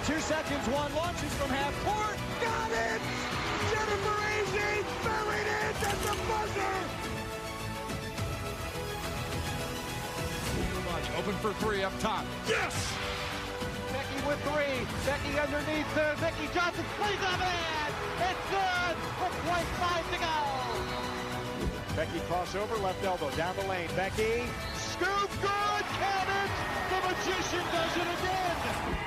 2 seconds, one launches from half court. Got it! Jennifer Azzi buried it at the buzzer! Open for three up top. Yes! Becky with three. Becky underneath Vicky Johnson. Plays up in. It's good. 4.5 to go. Becky crossover, left elbow, down the lane. Becky, scoop, good, count it! The Magician does it again!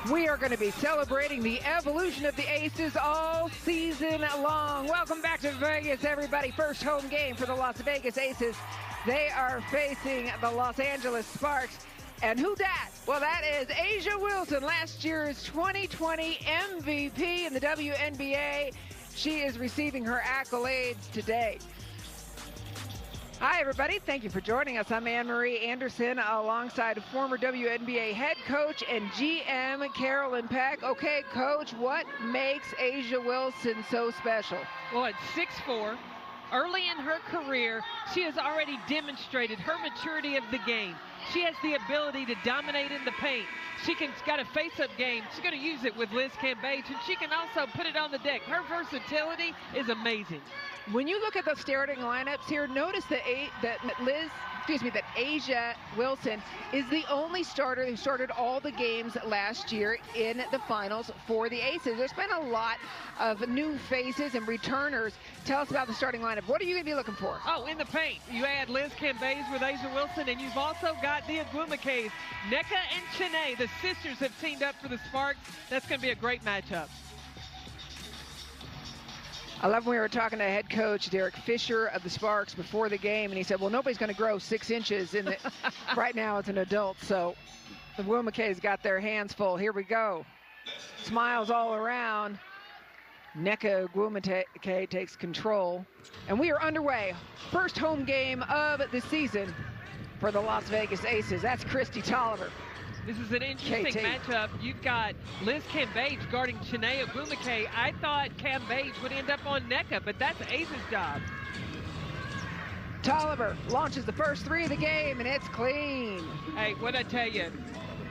We are going to be celebrating the evolution of the Aces all season long. Welcome back to Vegas, everybody. First home game for the Las Vegas Aces. They are facing the Los Angeles Sparks. And who dat? Well, that is A'ja Wilson, last year's 2020 MVP in the WNBA. She is receiving her accolades today. Hi, everybody. Thank you for joining us. I'm Anne-Marie Anderson alongside former WNBA head coach and GM Carolyn Peck. Okay, Coach, what makes A'ja Wilson so special? Well, at 6'4", early in her career, she has already demonstrated her maturity of the game. She has the ability to dominate in the paint. She's got a face-up game. She's going to use it with Liz Cambage, and she can also put it on the deck. Her versatility is amazing. When you look at the starting lineups here, notice that A'ja Wilson is the only starter who started all the games last year in the finals for the Aces. There's been a lot of new faces and returners. Tell us about the starting lineup. What are you going to be looking for? Oh, in the paint, you add Liz Cambage with A'ja Wilson, and you've also got the Agwumake's. Nneka and Chiney, the sisters, have teamed up for the Sparks. That's going to be a great matchup. I love when we were talking to head coach Derek Fisher of the Sparks before the game, and he said, well, nobody's going to grow 6 inches right now as an adult, so the Agwumake's got their hands full. Here we go. Smiles all around. Nneka Agwumake takes control, and we are underway. First home game of the season for the Las Vegas Aces. That's Kristi Toliver. This is an interesting matchup. You've got Liz Cambage guarding Chiney Agwumake. I thought Cambage would end up on Nneka, but that's Ace's job. Toliver launches the first three of the game, and it's clean. Hey, what'd I tell you?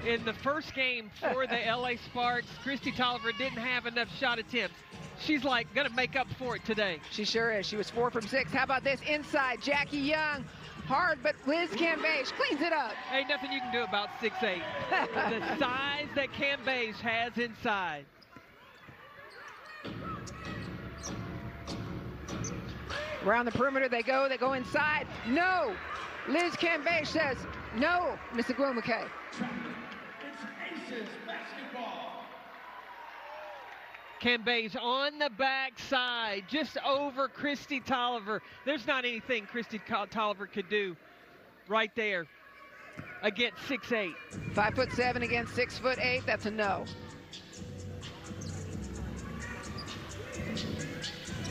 In the first game for the LA Sparks, Kristi Toliver didn't have enough shot attempts. She's like going to make up for it today. She sure is. She was 4 from 6. How about this inside? Jackie Young. Hard, but Liz Cambage cleans it up. Ain't nothing you can do about 6'8". The size that Cambage has inside. Around the perimeter they go inside. No! Liz Cambage says, no, Miss Agwumake. Cambage on the backside, just over Kristi Toliver. There's not anything Kristi Toliver could do right there against 6'8". 5'7" against 6'8". That's a no.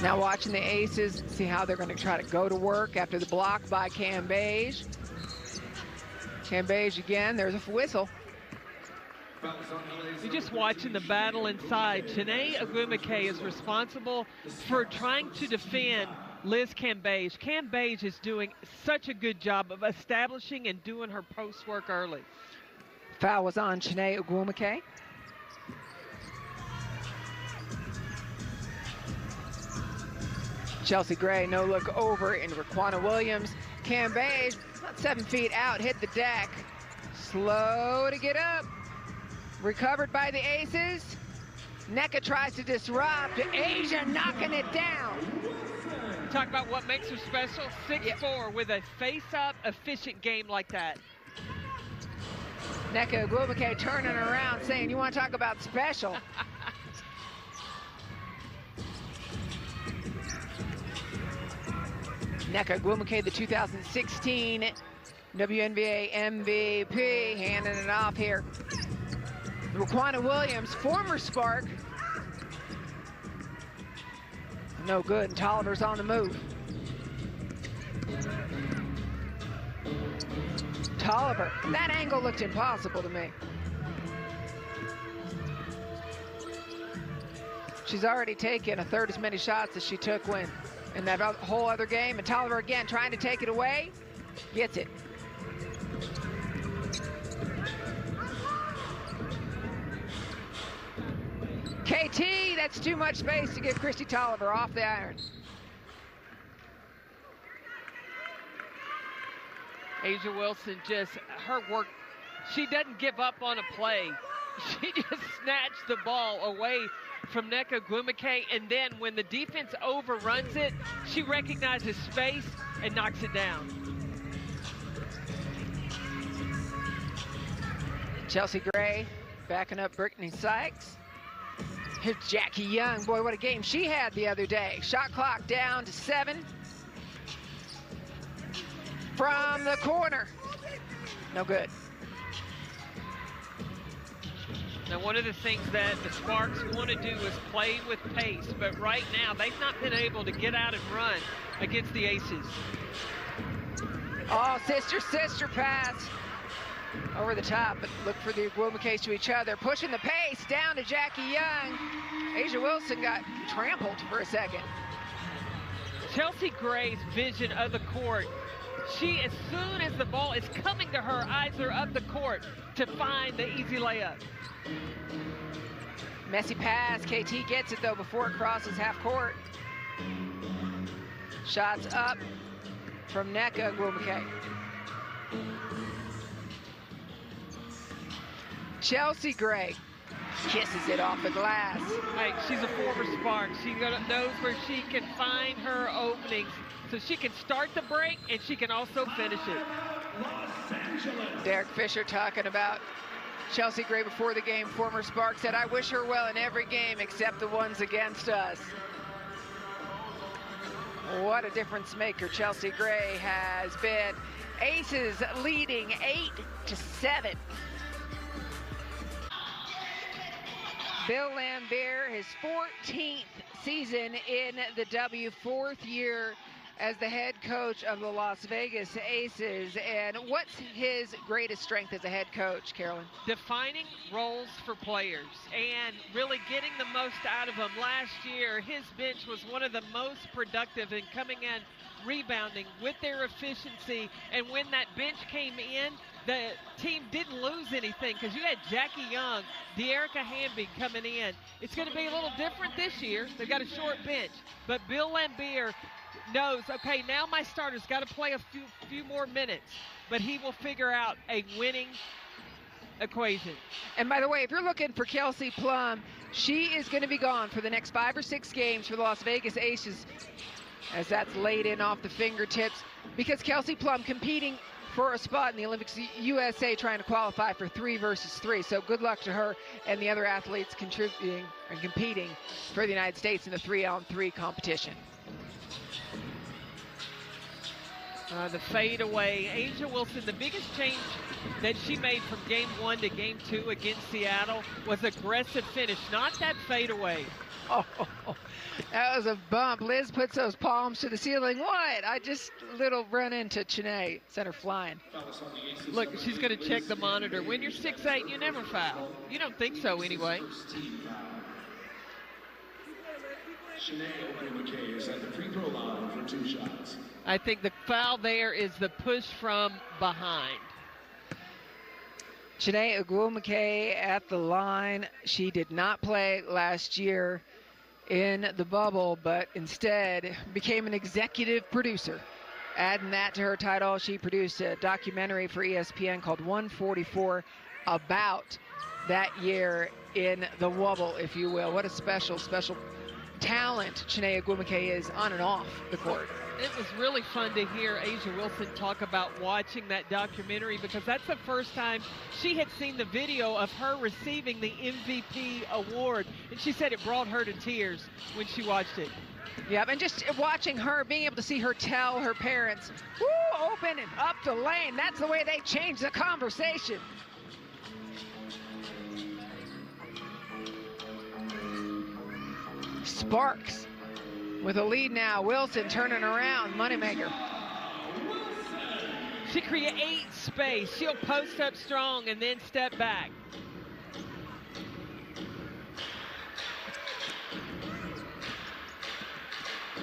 Now watching the Aces, see how they're going to try to go to work after the block by Cambage. Cambage again, there's a whistle. You're just watching the battle inside. Chiney Agwumake is responsible for trying to defend Liz Cambage. Cambage is doing such a good job of establishing and doing her post work early. Foul was on Chiney Agwumake. Chelsea Gray, no look over in Raquana Williams. Cambage, about 7 feet out, hit the deck. Slow to get up. Recovered by the Aces. Nneka tries to disrupt. A'ja knocking it down. Talk about what makes her special. 6'4" with a face-up efficient game like that. Nneka Agwumake turning around saying, you want to talk about special? Nneka Agwumake, the 2016 WNBA MVP, handing it off here. Raquana Williams, former Spark. No good, and Toliver's on the move. Toliver, that angle looked impossible to me. She's already taken a third as many shots as she took in that whole other game, and Toliver again trying to take it away, gets it. KT, that's too much space to give Christy Tolliver off the iron. Asia Wilson, just her work, she doesn't give up on a play. She just snatched the ball away from Nneka Ogwumike, and then when the defense overruns it, she recognizes space and knocks it down. Chelsea Gray backing up Brittany Sykes. Here's Jackie Young. Boy, what a game she had the other day. Shot clock down to 7. From the corner. No good. Now, one of the things that the Sparks want to do is play with pace, but right now they've not been able to get out and run against the Aces. Oh, sister pass. Over the top, but look for the Ogwumikes to each other. Pushing the pace down to Jackie Young. Asia Wilson got trampled for a second. Chelsea Gray's vision of the court. She, as soon as the ball is coming to her, eyes are up the court to find the easy layup. Messy pass. KT gets it, though, before it crosses half court. Shots up from Nneka Ogwumike. Chelsea Gray kisses it off the glass. Hey, she's a former Spark. She knows where she can find her openings, so she can start the break and she can also finish it. Derek Fisher talking about Chelsea Gray before the game. Former Spark said, "I wish her well in every game except the ones against us." What a difference maker Chelsea Gray has been. Aces leading 8-7. Bill Laimbeer, his 14th season in the W, 4th year as the head coach of the Las Vegas Aces. And what's his greatest strength as a head coach, Carolyn? Defining roles for players and really getting the most out of them. Last year, his bench was one of the most productive in coming in, rebounding with their efficiency. And when that bench came in, the team didn't lose anything because you had Jackie Young, De'Erica Hamby coming in. It's going to be a little different this year. They've got a short bench. But Bill Laimbeer knows, okay, now my starter's got to play a few more minutes. But he will figure out a winning equation. And by the way, if you're looking for Kelsey Plum, she is going to be gone for the next 5 or 6 games for the Las Vegas Aces, as that's laid in off the fingertips, because Kelsey Plum competing for a spot in the Olympics USA, trying to qualify for 3 versus 3. So good luck to her and the other athletes contributing and competing for the United States in the 3-on-3 competition. The fade away. Asia Wilson, the biggest change that she made from game 1 to game 2 against Seattle was aggressive finish, not that fade away. Oh, that was a bump. Liz puts those palms to the ceiling. What? I just little run into Chanae, sent her flying. Look, she's going to check the monitor. When you're 6'8", you never foul. You don't think so anyway. Shanae Ogwumike is at the free throw line for 2 shots. I think the foul there is the push from behind. Shanae Ogwumike at the line. She did not play last year in the bubble, but instead became an executive producer. Adding that to her title, she produced a documentary for ESPN called 144 about that year in the wobble, if you will. What a special talent Shanae Ogwumike is on and off the court. It was really fun to hear Asia Wilson talk about watching that documentary, because that's the first time she had seen the video of her receiving the MVP award. And she said it brought her to tears when she watched it. Yep, and just watching her, being able to see her tell her parents, "Woo, open and up the lane." That's the way they change the conversation. Sparks with a lead now. Wilson turning around, moneymaker. She creates space. She'll post up strong and then step back.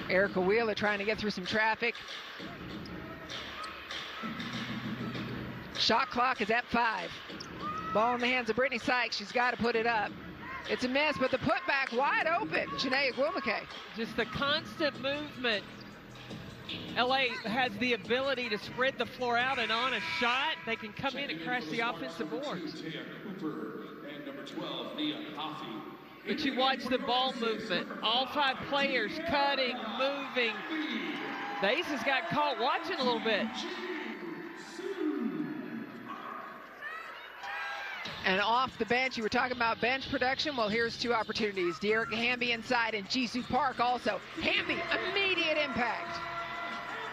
Erica Wheeler trying to get through some traffic. Shot clock is at 5. Ball in the hands of Brittany Sykes. She's got to put it up. It's a miss, but the putback wide open. Shanae Ogwumike. Just the constant movement. LA has the ability to spread the floor out, and on a shot, they can come in and crash the offensive boards. And number 12, Nia Coffey. But you watch the ball movement. All 5 players cutting, moving. The Aces got caught watching a little bit. And off the bench, you were talking about bench production. Well, here's 2 opportunities. De'Erica Hamby inside and Jisoo Park also. Hamby, immediate impact.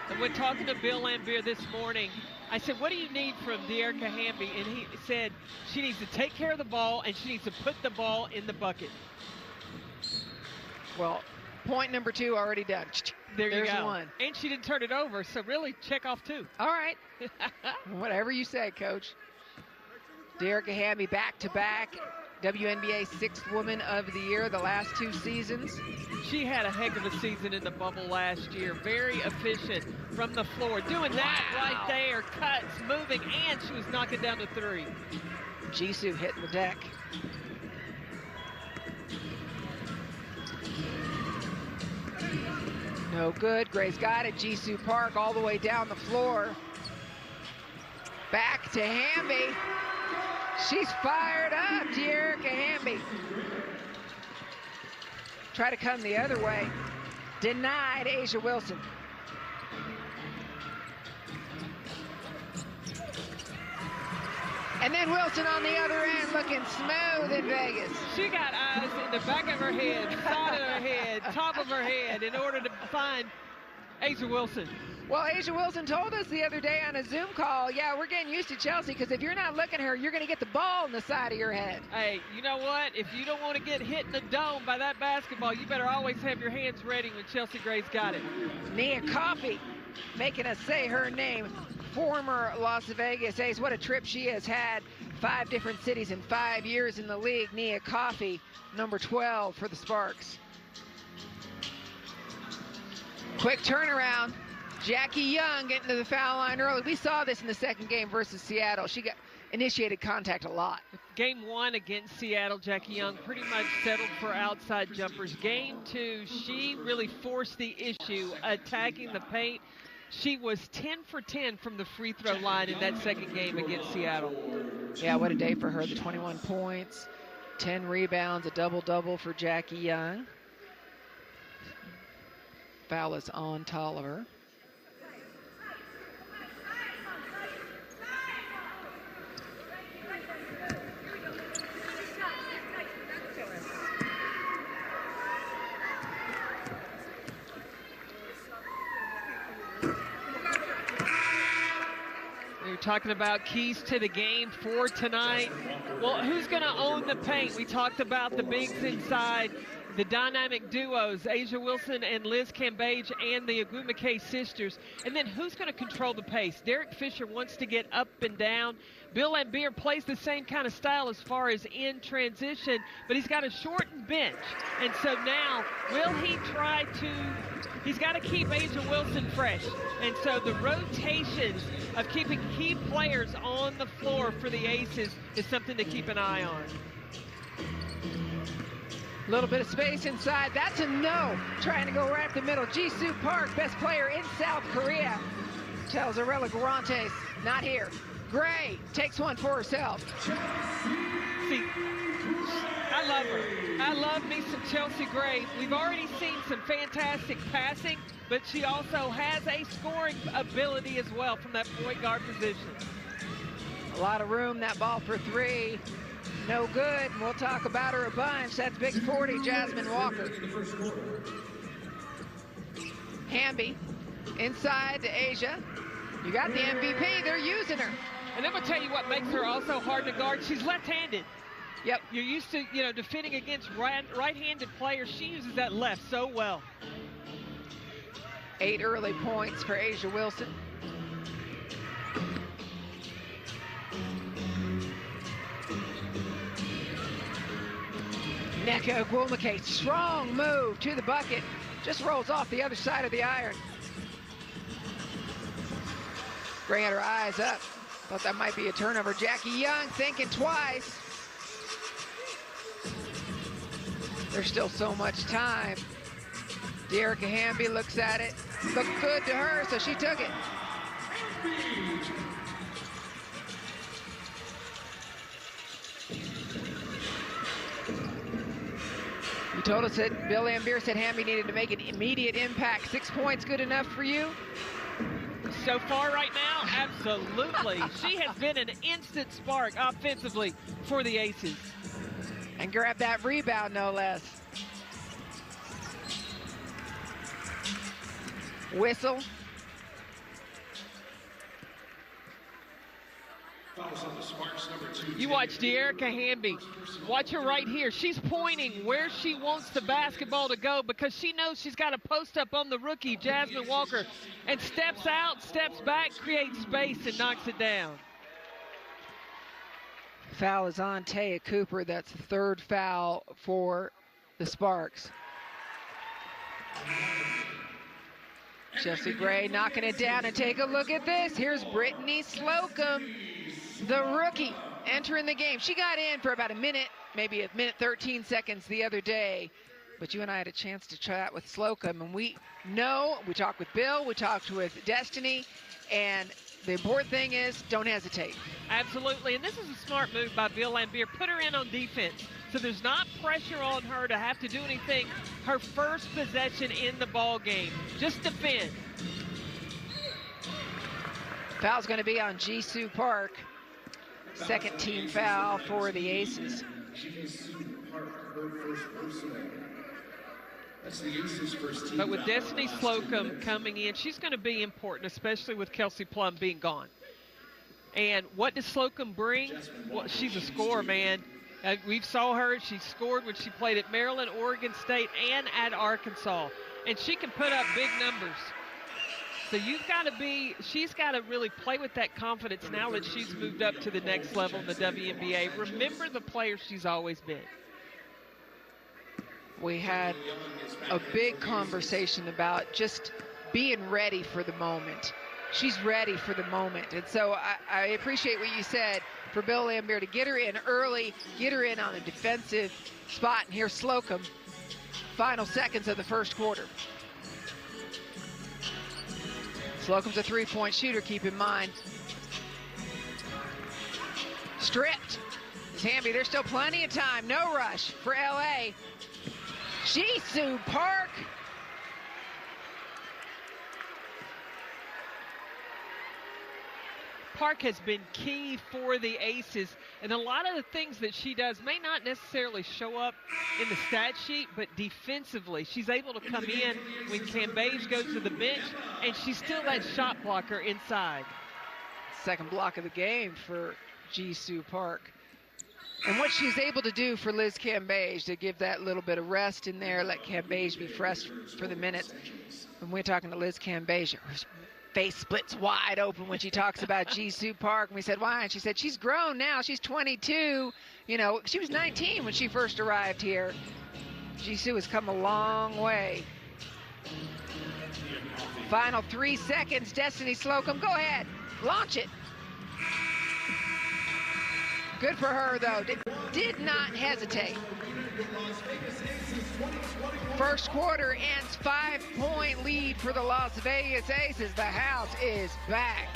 And when talking to Bill Laimbeer this morning, I said, what do you need from De'Erica Hamby? And he said she needs to take care of the ball and she needs to put the ball in the bucket. Well, point number 2 already done. There's go. 1. And she didn't turn it over, so really check off 2. All right. Whatever you say, Coach. De'Erica Hamby back-to-back WNBA 6th Woman of the Year the last 2 seasons. She had a heck of a season in the bubble last year. Very efficient from the floor. Doing that right there. Cuts, moving, and she was knocking down the 3. Jisoo hitting the deck. No good. Gray's got it. Jisoo Park all the way down the floor. Back to Hamby. She's fired up, De'Erica Hamby. Try to come the other way. Denied A'ja Wilson. And then Wilson on the other end looking smooth in Vegas. She got eyes in the back of her head, side of her head, top of her head in order to find A'ja Wilson. Well, A'ja Wilson told us the other day on a Zoom call, yeah, we're getting used to Chelsea because if you're not looking at her, you're going to get the ball in the side of your head. Hey, you know what? If you don't want to get hit in the dome by that basketball, you better always have your hands ready when Chelsea Gray's got it. Nia Coffey making us say her name. Former Las Vegas Ace. What a trip she has had. 5 different cities in 5 years in the league. Nia Coffey, number 12 for the Sparks. Quick turnaround. Jackie Young getting to the foul line early. We saw this in the second game versus Seattle. She got initiated contact a lot. Game 1 against Seattle, Jackie Young pretty much settled for outside jumpers. Game 2, she really forced the issue, attacking the paint. She was 10 for 10 from the free throw line in that second game against Seattle. Yeah, what a day for her. The 21 points, 10 rebounds, a double-double for Jackie Young. Foul is on Tolliver. We were talking about keys to the game for tonight. Well, who's going to own the paint? We talked about the bigs inside, the dynamic duos, A'ja Wilson and Liz Cambage and the Ogwumike sisters. And then who's going to control the pace? Derek Fisher wants to get up and down. Bill Laimbeer plays the same kind of style as far as in transition, but he's got a shortened bench. And so now, will he try to... He's got to keep A'ja Wilson fresh. And so the rotations of keeping key players on the floor for the Aces is something to keep an eye on. A little bit of space inside. That's a no. Trying to go right up the middle. Jisoo Park, best player in South Korea, tells Arella Garantes, not here. Gray takes one for herself. See, I love her. I love me some Chelsea Gray. We've already seen some fantastic passing, but she also has a scoring ability as well from that point guard position. A lot of room, that ball for 3. No good. We'll talk about her a bunch. That's big 40, Jasmine Walker. Hamby inside to A'ja. You got the MVP. They're using her. And I'm going to tell you what makes her also hard to guard. She's left-handed. Yep. You're used to, defending against right-handed players. She uses that left so well. 8 early points for A'ja Wilson. Nneka Ogwumike, strong move to the bucket. Just rolls off the other side of the iron. Gray had her eyes up. Thought that might be a turnover. Jackie Young thinking twice. There's still so much time. Dearica Hamby looks at it. Looked good to her, so she took it. You told us that Bill Laimbeer said Hamby needed to make an immediate impact. 6 points good enough for you? So far right now, absolutely. She has been an instant spark offensively for the Aces. And grab that rebound, no less. Whistle. You watch Dearica Hamby. Watch her right here. She's pointing where she wants the basketball to go because she knows she's got to post up on the rookie, Jasmine Walker, and steps out, steps back, creates space, and knocks it down. Foul is on Taya Cooper. That's the third foul for the Sparks. Chelsea Gray knocking it down, and take a look at this. Here's Brittany Slocum, the rookie, entering the game. She got in for about a minute, maybe a minute 13 seconds the other day, but you and I had a chance to chat with Slocum, and we know, we talked with Bill, we talked with Destiny, and the important thing is don't hesitate. Absolutely, and this is a smart move by Bill Laimbeer. Put her in on defense, so there's not pressure on her to have to do anything her first possession in the ball game. Just defend. Foul's going to be on Jisoo Park. Second team foul for the Aces. But with Destiny Slocum coming in, she's going to be important, especially with Kelsey Plum being gone. And what does Slocum bring? Well, she's a scorer, man. We saw her. She scored when she played at Maryland, Oregon State, and at Arkansas. And she can put up big numbers. So she's got to really play with that confidence now that she's moved up to the next level in the WNBA. Remember the player she's always been. We had a big conversation about just being ready for the moment. She's ready for the moment. And so I appreciate what you said for Bill Laimbeer to get her in early, get her in on a defensive spot. And here's Slocum, final seconds of the first quarter. Slocum's a three-point shooter, keep in mind. Stripped. Hamby, there's still plenty of time. No rush for LA. Jisoo Park. Park has been key for the Aces, and a lot of the things that she does may not necessarily show up in the stat sheet, but defensively, she's able to come in when Cambage goes to the bench, and she's still that shot blocker inside. Second block of the game for Jisoo Park. And what she's able to do for Liz Cambage to give that little bit of rest in there, let Cambage be fresh for the minutes. When we're talking to Liz Cambage, her face splits wide open when she talks about Jisoo Park. And we said, why? And she said, she's grown now. She's 22. You know, she was 19 when she first arrived here. Jisoo has come a long way. Final 3 seconds. Destiny Slocum, go ahead. Launch it. Good for her, though. Did not hesitate. First quarter ends 5-point lead for the Las Vegas Aces. The house is back.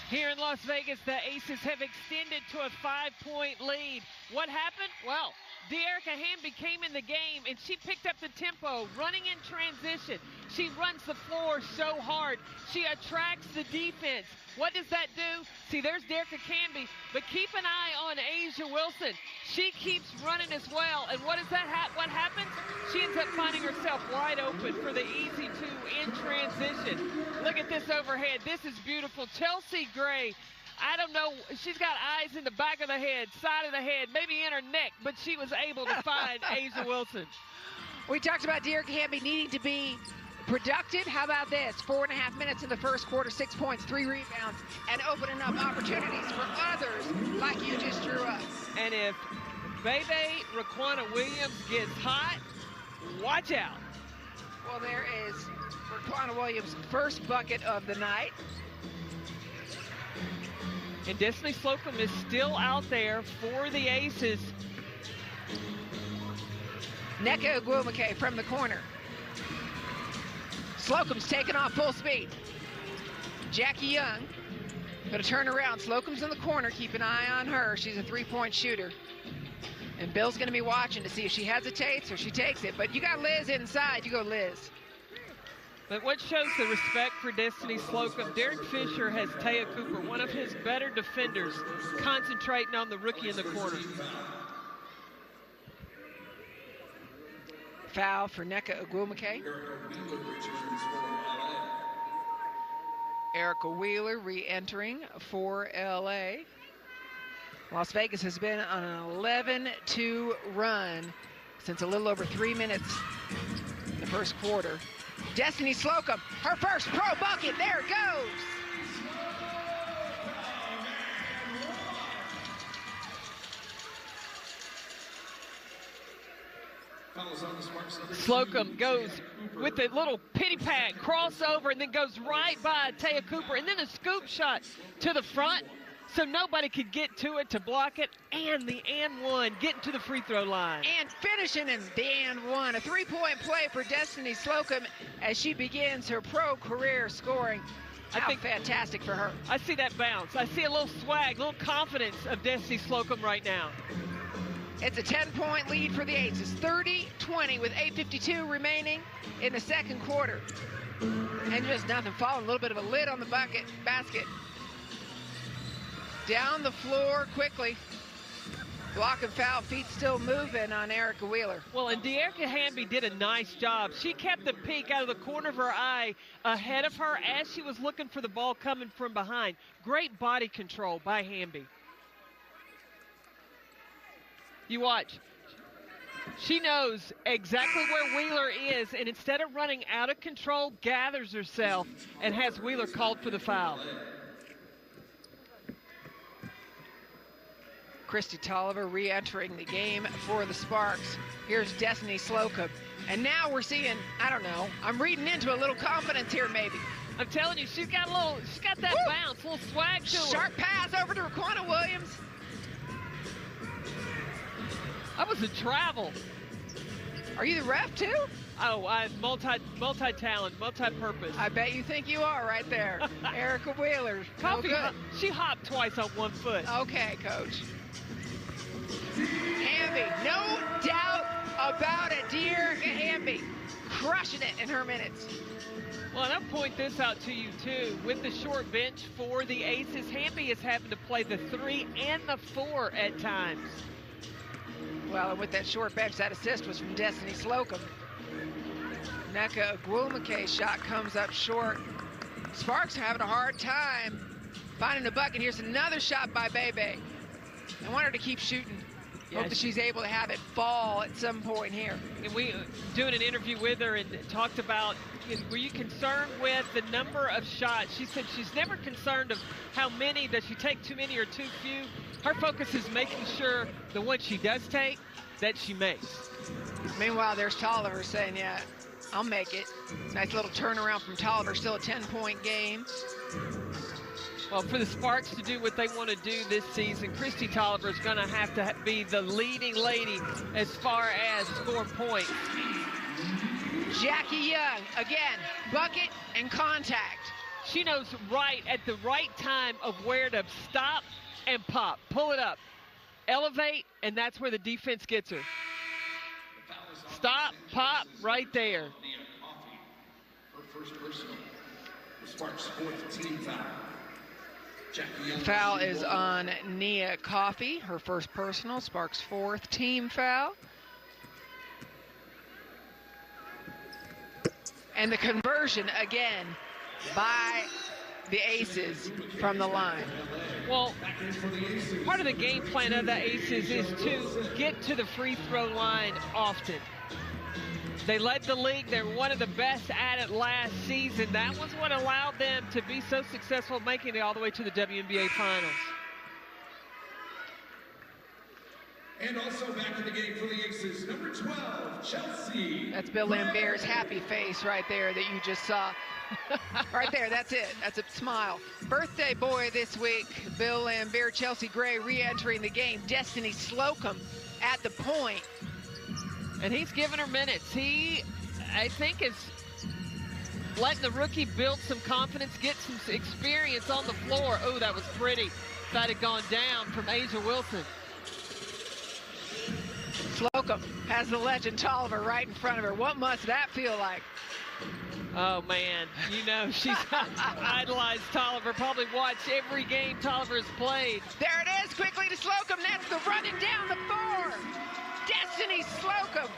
Here in Las Vegas, the Aces have extended to a 5-point lead. What happened? Well, Dearica Hamby came in the game, and she picked up the tempo, running in transition. She runs the floor so hard. She attracts the defense. What does that do? See, there's Dearica Hamby, but keep an eye on A'ja Wilson. She keeps running as well, and what happens? She ends up finding herself wide open for the easy two in transition. Look at this overhead. This is beautiful. Chelsea Gray, I don't know, she's got eyes in the back of the head, side of the head, maybe in her neck, but she was able to find A'ja Wilson. We talked about Dearica Hamby needing to be productive. How about this? 4.5 minutes in the first quarter, 6 points, 3 rebounds, and opening up opportunities for others like you just drew up. And if Bebe Raquana Williams gets hot, watch out. Well, there is Raquana Williams' first bucket of the night. And Destiny Slocum is still out there for the Aces. Nneka Ogwumike from the corner. Slocum's taking off full speed. Jackie Young going to turn around. Slocum's in the corner. Keep an eye on her. She's a three-point shooter. And Bill's going to be watching to see if she hesitates or she takes it. But you got Liz inside. You go, Liz. But what shows the respect for Destiny Slocum, Derek Fisher has Taya Cooper, one of his better defenders, concentrating on the rookie in the corner. Foul for Nneka Ogwumike. Erica Wheeler re-entering for LA. Las Vegas has been on an 11-2 run since a little over 3 minutes in the first quarter. Destiny Slocum, her first pro bucket. There it goes. Slocum goes with a little pity pat, crossover, and then goes right by Taya Cooper, and then a scoop shot to the front so nobody could get to it to block it, and the and one getting to the free throw line. And finishing in the and one. A three-point play for Destiny Slocum as she begins her pro career scoring. I think fantastic for her. I see that bounce. I see a little swag, a little confidence of Destiny Slocum right now. It's a 10-point lead for the Aces, 30-20 with 8:52 remaining in the second quarter. And just nothing falling, a little bit of a lid on the basket. Down the floor quickly. Block and foul, feet still moving on Erica Wheeler. Well, and De'Erica Hamby did a nice job. She kept the peak out of the corner of her eye ahead of her as she was looking for the ball coming from behind. Great body control by Hamby. You watch. She knows exactly where Wheeler is, and instead of running out of control, gathers herself and has Wheeler called for the foul. Christy Tolliver re-entering the game for the Sparks. Here's Destiny Slocum. And now we're seeing, I don't know, I'm reading into a little confidence here maybe. I'm telling you, she's got that bounce, a little swag to her. Sharp pass over to Raquana Williams. That was a travel. Are you the ref too? Oh, multi-talent, multi-purpose. I bet you think you are right there. Erica Wheeler. Coffee, she hopped twice on one foot. Okay, Coach. Hamby, no doubt about it. De'Erica Hamby crushing it in her minutes. Well, and I'll point this out to you, too. With the short bench for the Aces, Hamby is having to play the 3 and the 4 at times. Well, and with that short bench, that assist was from Destiny Slocum. Nneka Ogwumike's shot comes up short. Sparks are having a hard time finding a bucket. Here's another shot by Bebe. I want her to keep shooting. Yeah, hope that she's able to have it fall at some point here. And we doing an interview with her and talked about, were you concerned with the number of shots? She said she's never concerned of how many, does she take too many or too few? Her focus is making sure the one she does take, that she makes. Meanwhile, there's Tolliver saying, yeah, I'll make it. Nice little turnaround from Tolliver, still a 10-point game. Well, for the Sparks to do what they want to do this season, Christy Tolliver is going to have to be the leading lady as far as scoring points. Jackie Young, again, bucket and contact. She knows right at the right time of where to stop and pop. Pull it up, elevate, and that's where the defense gets her. Stop, pop, right there. Her first personal. The Sparks' 4th team foul. Foul is on Nia Coffey, her first personal, Sparks' 4th team foul. And the conversion again by the Aces from the line. Well, part of the game plan of the Aces is to get to the free throw line often. They led the league. They're one of the best at it last season. That was what allowed them to be so successful, making it all the way to the WNBA Finals. And also back in the game for the Aces, number 12, Chelsea. That's Bill Lambert's happy face right there that you just saw. Right there, that's it. That's a smile. Birthday boy this week, Bill Lambert. Chelsea Gray re-entering the game. Destiny Slocum at the point. And he's giving her minutes. He, I think, is letting the rookie build some confidence, get some experience on the floor. Oh, that was pretty. That had gone down from Asia Wilson. Slocum has the legend Tolliver right in front of her. What must that feel like? Oh, man. You know, she's idolized Tolliver. Probably watched every game Tolliver has played. There it is, quickly to Slocum. That's the running down the floor. Destiny Slocum.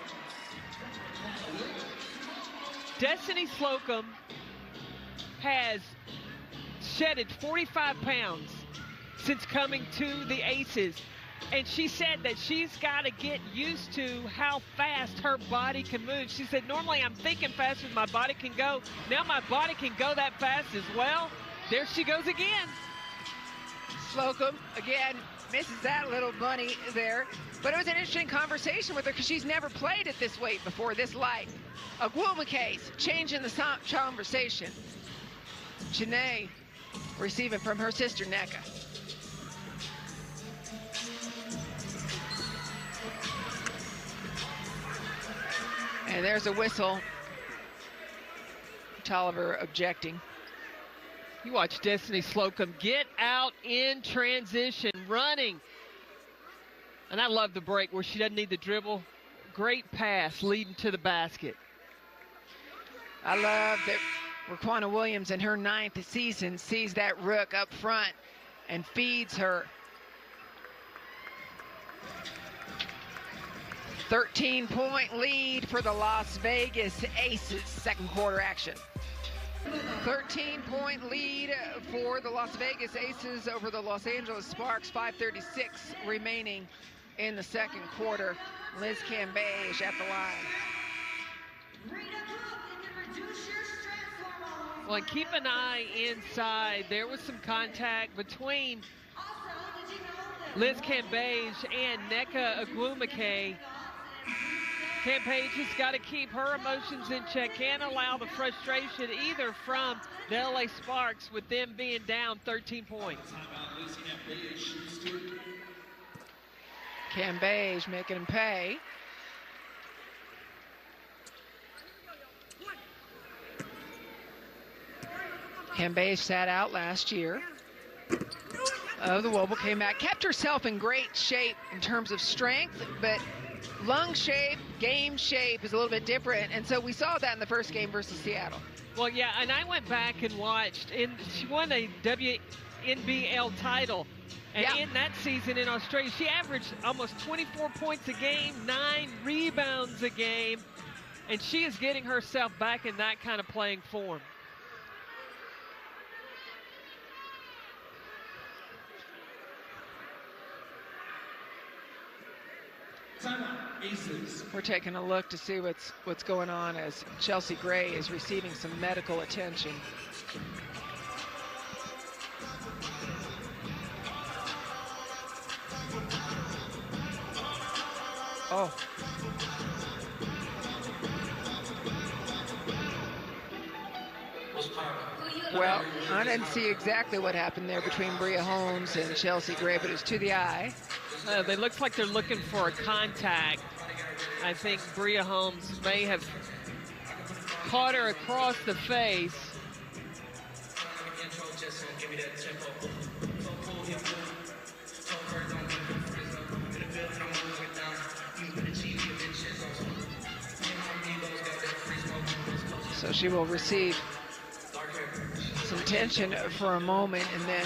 Destiny Slocum has shedded 45 pounds since coming to the Aces. And she said that she's got to get used to how fast her body can move. She said, normally I'm thinking faster than my body can go. Now my body can go that fast as well. There she goes again. Slocum, again, misses that little bunny there. But it was an interesting conversation with her because she's never played at this weight before, this light. Agwumake's changing the conversation. Janae receiving from her sister, Nneka. And there's a whistle. Tolliver objecting. You watch Destiny Slocum get out in transition, running. And I love the break where she doesn't need the dribble. Great pass leading to the basket. I love that Raquana Williams in her 9th season sees that rook up front and feeds her. 13-point lead for the Las Vegas Aces, second quarter action. 13-point lead for the Las Vegas Aces over the Los Angeles Sparks, 5:36 remaining in the second quarter. Liz Cambage at the line. Well, and keep an eye inside. There was some contact between Liz Cambage and Nneka Agwumake. Cambage has got to keep her emotions in check. Can't allow the frustration either from the LA Sparks with them being down 13 points. Cambage making him pay. Cambage sat out last year. The Wobble came back, kept herself in great shape in terms of strength, but lung shape, game shape is a little bit different, and so we saw that in the first game versus Seattle. Well, yeah, and I went back and watched, and she won a WNBA title. And in that season in Australia, she averaged almost 24 points a game, 9 rebounds a game, and she is getting herself back in that kind of playing form. We're taking a look to see what's going on as Chelsea Gray is receiving some medical attention. Oh. Well, I didn't see exactly what happened there between Bria Holmes and Chelsea Gray, but it was to the eye. They look like they're looking for a contact. I think Bria Holmes may have caught her across the face. So she will receive some tension for a moment, and then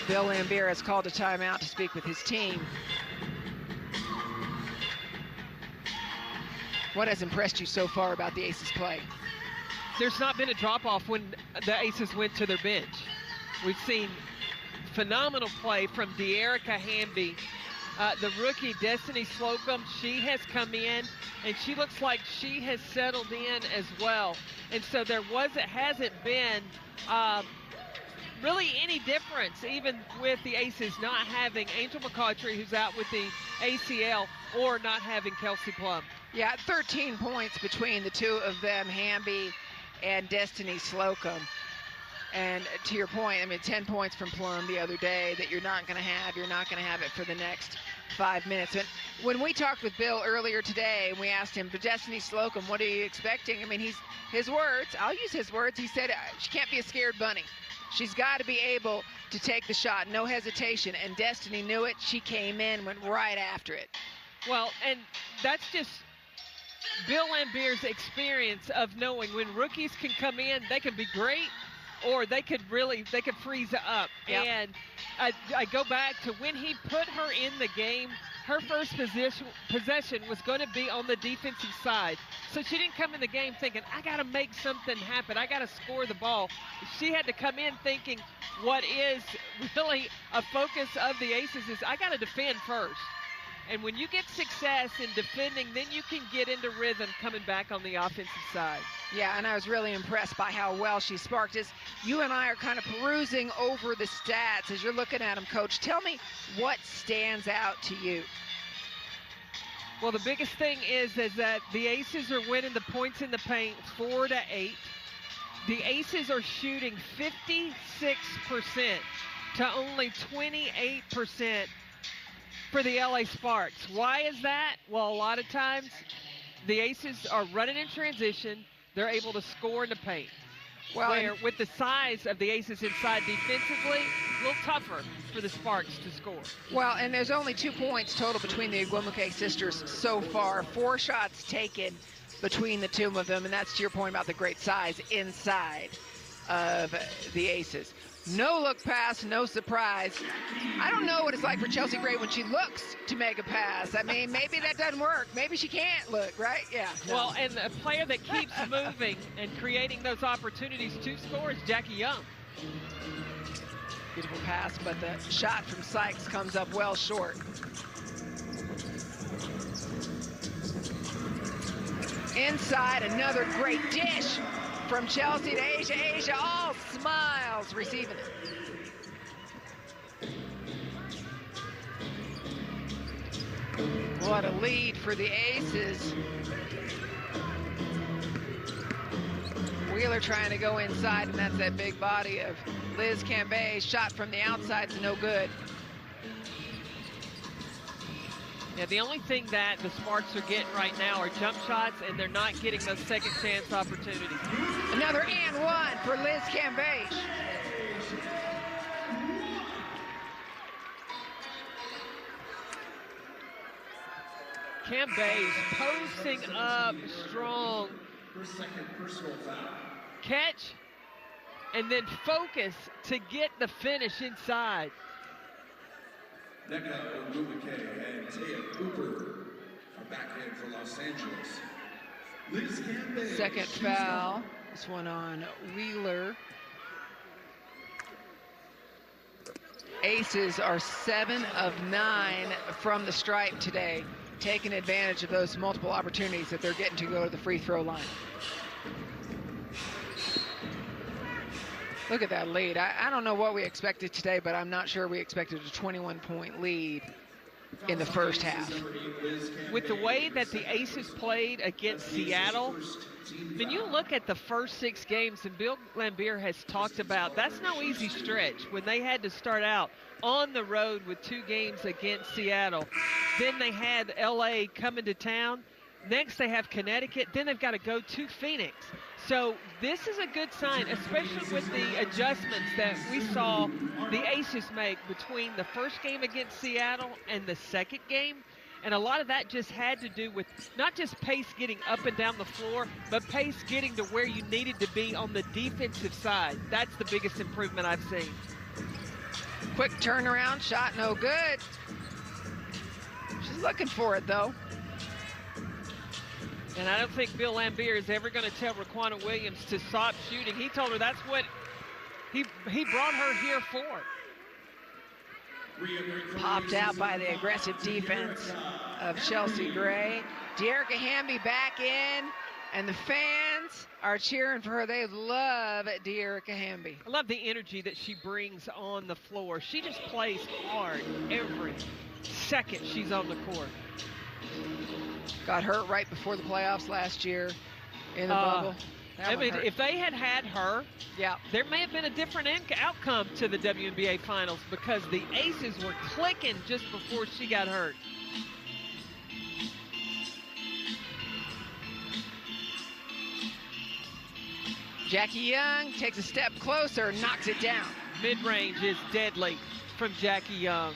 Bill Laimbeer has called a timeout to speak with his team. What has impressed you so far about the Aces play? There's not been a drop-off when the Aces went to their bench. We've seen phenomenal play from De'Erica Hamby. The rookie, Destiny Slocum, she has come in, and she looks like she has settled in as well. And so there hasn't been really any difference, even with the Aces not having Angel McCautry, who's out with the ACL, or not having Kelsey Plum. Yeah, 13 points between the two of them, Hamby and Destiny Slocum. And to your point, I mean, 10 points from Plum the other day that you're not going to have. You're not going to have it for the next 5 minutes. And when we talked with Bill earlier today, and we asked him, for Destiny Slocum, what are you expecting? I mean, his words, I'll use his words, he said she can't be a scared bunny. She's got to be able to take the shot, no hesitation, and Destiny knew it. She came in, went right after it. Well, and that's just Bill Lambier's experience of knowing when rookies can come in, they can be great, or they could freeze up. Yep. And I go back to when he put her in the game, her first possession was going to be on the defensive side. So she didn't come in the game thinking, I got to make something happen. I got to score the ball. She had to come in thinking what is really a focus of the Aces is I got to defend first. And when you get success in defending, then you can get into rhythm coming back on the offensive side. Yeah, and I was really impressed by how well she sparked us. You and I are kind of perusing over the stats as you're looking at them, Coach. Tell me what stands out to you. Well, the biggest thing is that the Aces are winning the points in the paint 4-8. The Aces are shooting 56% to only 28% for the LA Sparks. Why is that? Well, a lot of times the Aces are running in transition. They're able to score in the paint. Well, where with the size of the Aces inside defensively, a little tougher for the Sparks to score. Well, and there's only 2 points total between the Igwemuke sisters so far. 4 shots taken between the two of them, and that's to your point about the great size inside of the Aces. No look pass, no surprise. I don't know what it's like for Chelsea Gray when she looks to make a pass. I mean, maybe that doesn't work. Maybe she can't look, right? Yeah. No. Well, and a player that keeps moving and creating those opportunities to score is Jackie Young. Beautiful pass, but the shot from Sykes comes up well short. Inside, another great dish from Chelsea to Asia. Asia all smiles receiving it. What a lead for the Aces. Wheeler trying to go inside, and that's that big body of Liz Cambay. Shot from the outside's no good. Yeah, the only thing that the Sparks are getting right now are jump shots, and they're not getting those second chance opportunities. Another and one for Liz Cambage. Cambage posting up strong. Her second personal foul. Catch, and then focus to get the finish inside. Nneka Ogwumike and Taya Cooper are backhand for Los Angeles. Liz Cambage. Second foul. This one on Wheeler. Aces are 7 of 9 from the stripe today, taking advantage of those multiple opportunities that they're getting to go to the free throw line. Look at that lead. I don't know what we expected today, but I'm not sure we expected a 21-point lead in the first half. With the way that the Aces played against Seattle, when you look at the first 6 games, and Bill Lambier has talked about, that's no easy stretch when they had to start out on the road with 2 games against Seattle. Then they had LA coming to town. Next they have Connecticut. Then they've got to go to Phoenix. So this is a good sign, especially with the adjustments that we saw the Aces make between the first game against Seattle and the second game. And a lot of that just had to do with not just pace getting up and down the floor, but pace getting to where you needed to be on the defensive side. That's the biggest improvement I've seen. Quick turnaround, shot no good. She's looking for it, though. And I don't think Bill Lambier is ever going to tell Raquana Williams to stop shooting. He told her that's what he brought her here for. Popped out by the aggressive defense of Chelsea Gray. Dearica Hamby back in, and the fans are cheering for her. They love Dearica Hamby. I love the energy that she brings on the floor. She just plays hard every second she's on the court. Got hurt right before the playoffs last year in the bubble. That I one mean, hurt. if they had her, Yeah. there may have been a different outcome to the WNBA Finals because the Aces were clicking just before she got hurt. Jackie Young takes a step closer, knocks it down. Mid-range is deadly from Jackie Young.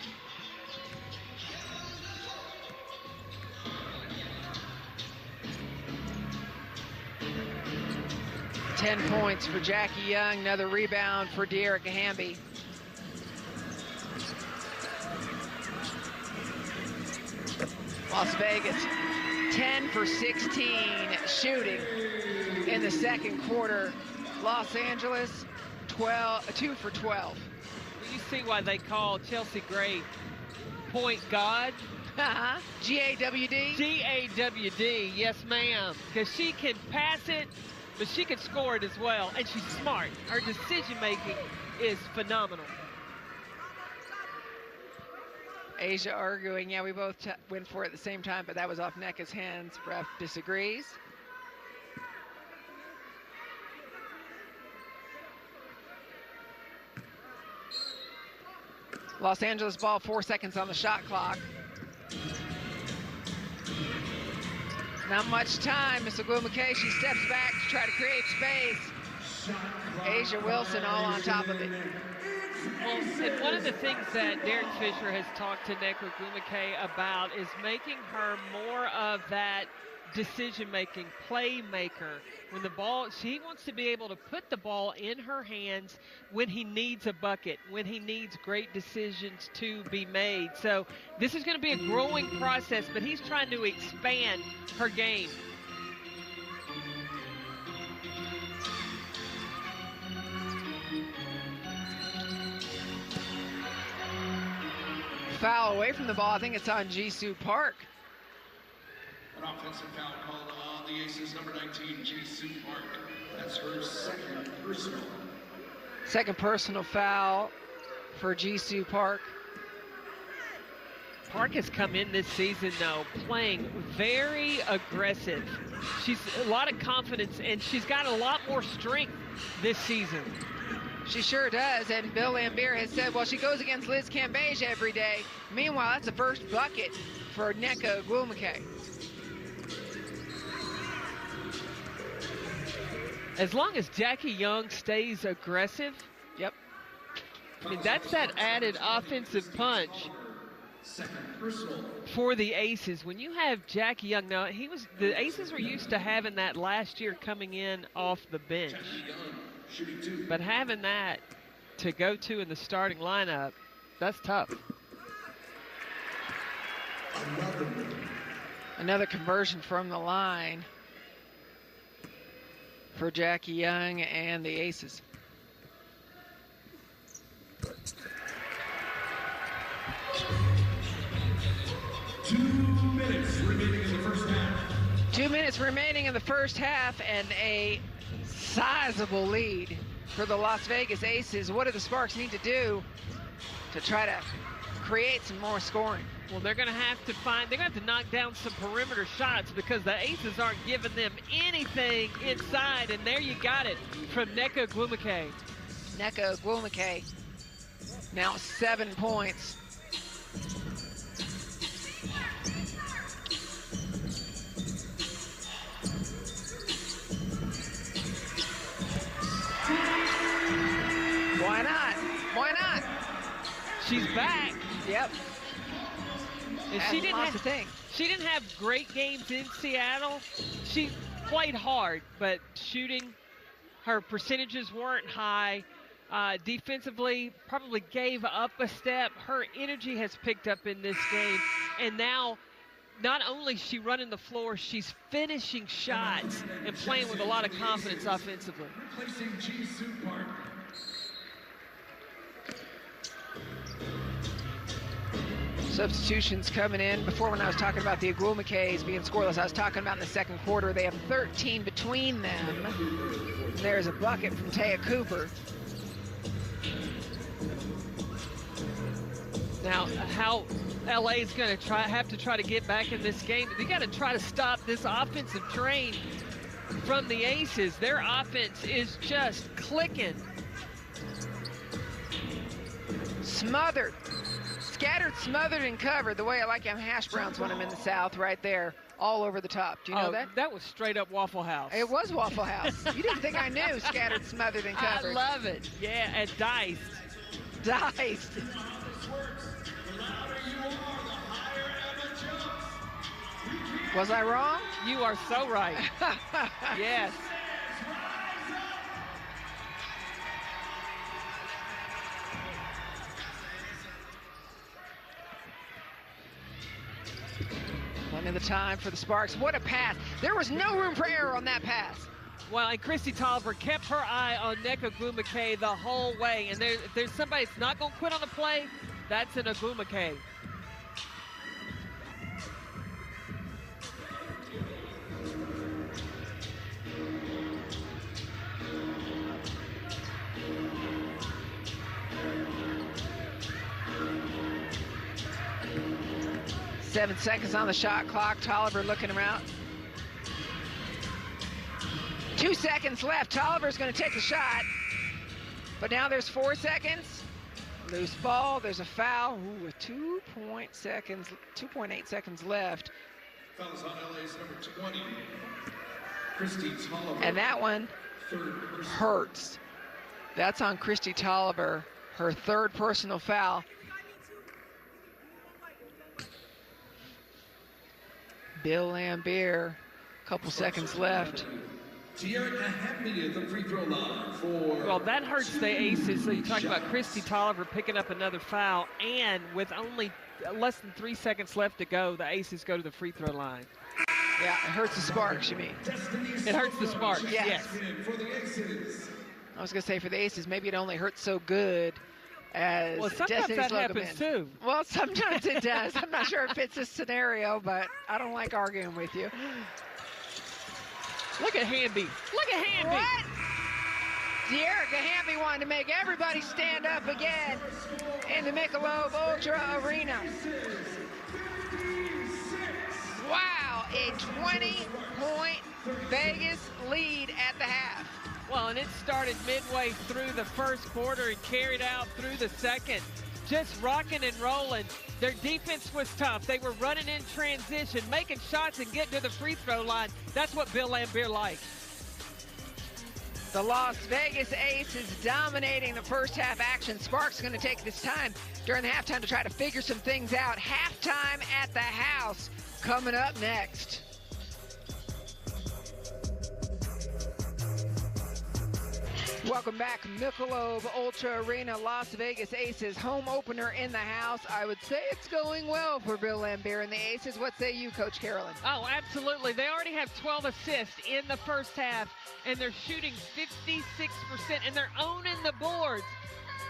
Ten points for Jackie Young, another rebound for De'Erica Hamby. Las Vegas, 10 for 16 shooting in the second quarter. Los Angeles, 2 for 12. You see why they call Chelsea Gray point God? G-A-W-D? G-A-W-D, yes ma'am. Because she can pass it, but she can score it as well. And she's smart. Her decision making is phenomenal. Asia arguing, yeah, we both went for it at the same time, but that was off Nneka's hands. Ref disagrees. Los Angeles ball, 4 seconds on the shot clock. Not much time. Miss Ogwumike, she steps back to try to create space. Asia Wilson all on top of it. Well, and one of the things that Derek Fisher has talked to Nneka Ogwumike about is making her more of that decision-making playmaker. When the ball, she wants to be able to put the ball in her hands when he needs a bucket, when he needs great decisions to be made. So this is going to be a growing process, but he's trying to expand her game. Foul away from the ball. I think it's on Jisoo Park. An offensive foul called on the Aces, number 19, Jisoo Park. That's her second personal. Second personal foul for Jisoo Park. Park has come in this season, though, playing very aggressive. She's a lot of confidence, and she's got a lot more strength this season. She sure does, and Bill Lambier has said, well, she goes against Liz Cambage every day. Meanwhile, that's the first bucket for Nneka Ogwumike. As long as Jackie Young stays aggressive, Yep. I mean, that's that added offensive punch Second personal. for the Aces. When you have Jackie Young, now the Aces were used to having that last year coming in off the bench. Jackie Young, shooting 2. But having that to go to in the starting lineup, that's tough. Another conversion from the line for Jackie Young and the Aces. Two minutes remaining in the first half. 2 minutes remaining in the first half, and a sizable lead for the Las Vegas Aces. What do the Sparks need to do to try to create some more scoring? Well, they're going to have to knock down some perimeter shots because the Aces aren't giving them anything inside, and there you got it from Nneka Ogwumike. Nneka Ogwumike, now 7 points. Why not? Why not? She's back. Yep. And She didn't have great games in Seattle. She played hard, but shooting, her percentages weren't high. Defensively, probably gave up a step. Her energy has picked up in this game, and now not only is she running the floor, she's finishing shots and playing with a lot of confidence offensively. Replacing Jisoo Park. Substitutions coming in. Before, when I was talking about the Ogwumikes being scoreless, I was talking about in the second quarter. They have 13 between them. There's a bucket from Taya Cooper. Now, how LA is going to have to try to get back in this game. They got to try to stop this offensive train from the Aces. Their offense is just clicking. Smothered. Scattered, smothered, and covered, the way I like them hash browns when I'm in the South, right there, all over the top. Do you know that? That was straight up Waffle House. It was Waffle House. You didn't think I knew scattered, smothered, and covered. I love it. Yeah, and diced. Diced. Was I wrong? You are so right. Yes. Plenty of the time for the Sparks. What a pass. There was no room for error on that pass. Well, and Christy Tolliver kept her eye on Nneka Ogwumike the whole way. And if there's somebody that's not going to quit on the play, that's an Ogwumike. Seven seconds on the shot clock. Tolliver looking around. 2 seconds left. Tolliver's going to take the shot. But now there's 4 seconds. Loose ball. There's a foul. Ooh, with 2.8 seconds left. Fouls on LA's number 20, Christy Tolliver. And that one hurts. That's on Christy Tolliver, her third personal foul. Bill Lambier, a couple seconds left. At the free throw line for Well, that hurts the Aces. So you talk about Christy Tolliver picking up another foul, and with only less than 3 seconds left to go, the Aces go to the free throw line. Yeah, it hurts the Sparks, you mean? It hurts the Sparks, yes. for the Aces. I was going to say for the Aces, maybe it only hurts so good as Well, sometimes Destiny's that Logan happens Men. too. Well, sometimes it does. I'm not sure if it's a scenario, but I don't like arguing with you. Look at Hamby. Look at Hamby. What? De'Erica Hamby wanted to make everybody stand up again in the Michelob Ultra Arena. Wow, a 20-point Vegas lead at the half. Well, and it started midway through the first quarter and carried out through the second. Just rocking and rolling. Their defense was tough. They were running in transition, making shots and getting to the free throw line. That's what Bill Lambier likes. The Las Vegas Aces dominating the first half action. Sparks going to take this time during the halftime to try to figure some things out. Halftime at the house coming up next. Welcome back, Michelob Ultra Arena, Las Vegas Aces, home opener in the house. I would say it's going well for Bill Lambier and the Aces. What say you, Coach Carolyn? Oh, absolutely. They already have 12 assists in the first half, and they're shooting 56%, and they're owning the boards.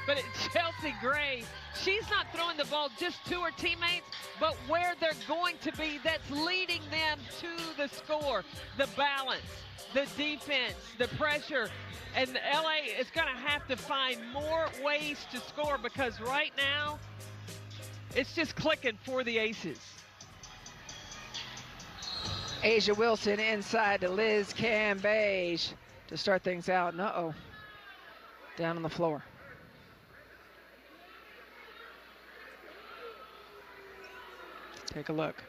But Chelsea Gray, she's not throwing the ball just to her teammates, but where they're going to be, that's leading them to the score. The balance, the defense, the pressure. And LA is going to have to find more ways to score because right now it's just clicking for the Aces. Asia Wilson inside to Liz Cambage to start things out. And uh-oh, down on the floor. Take a look.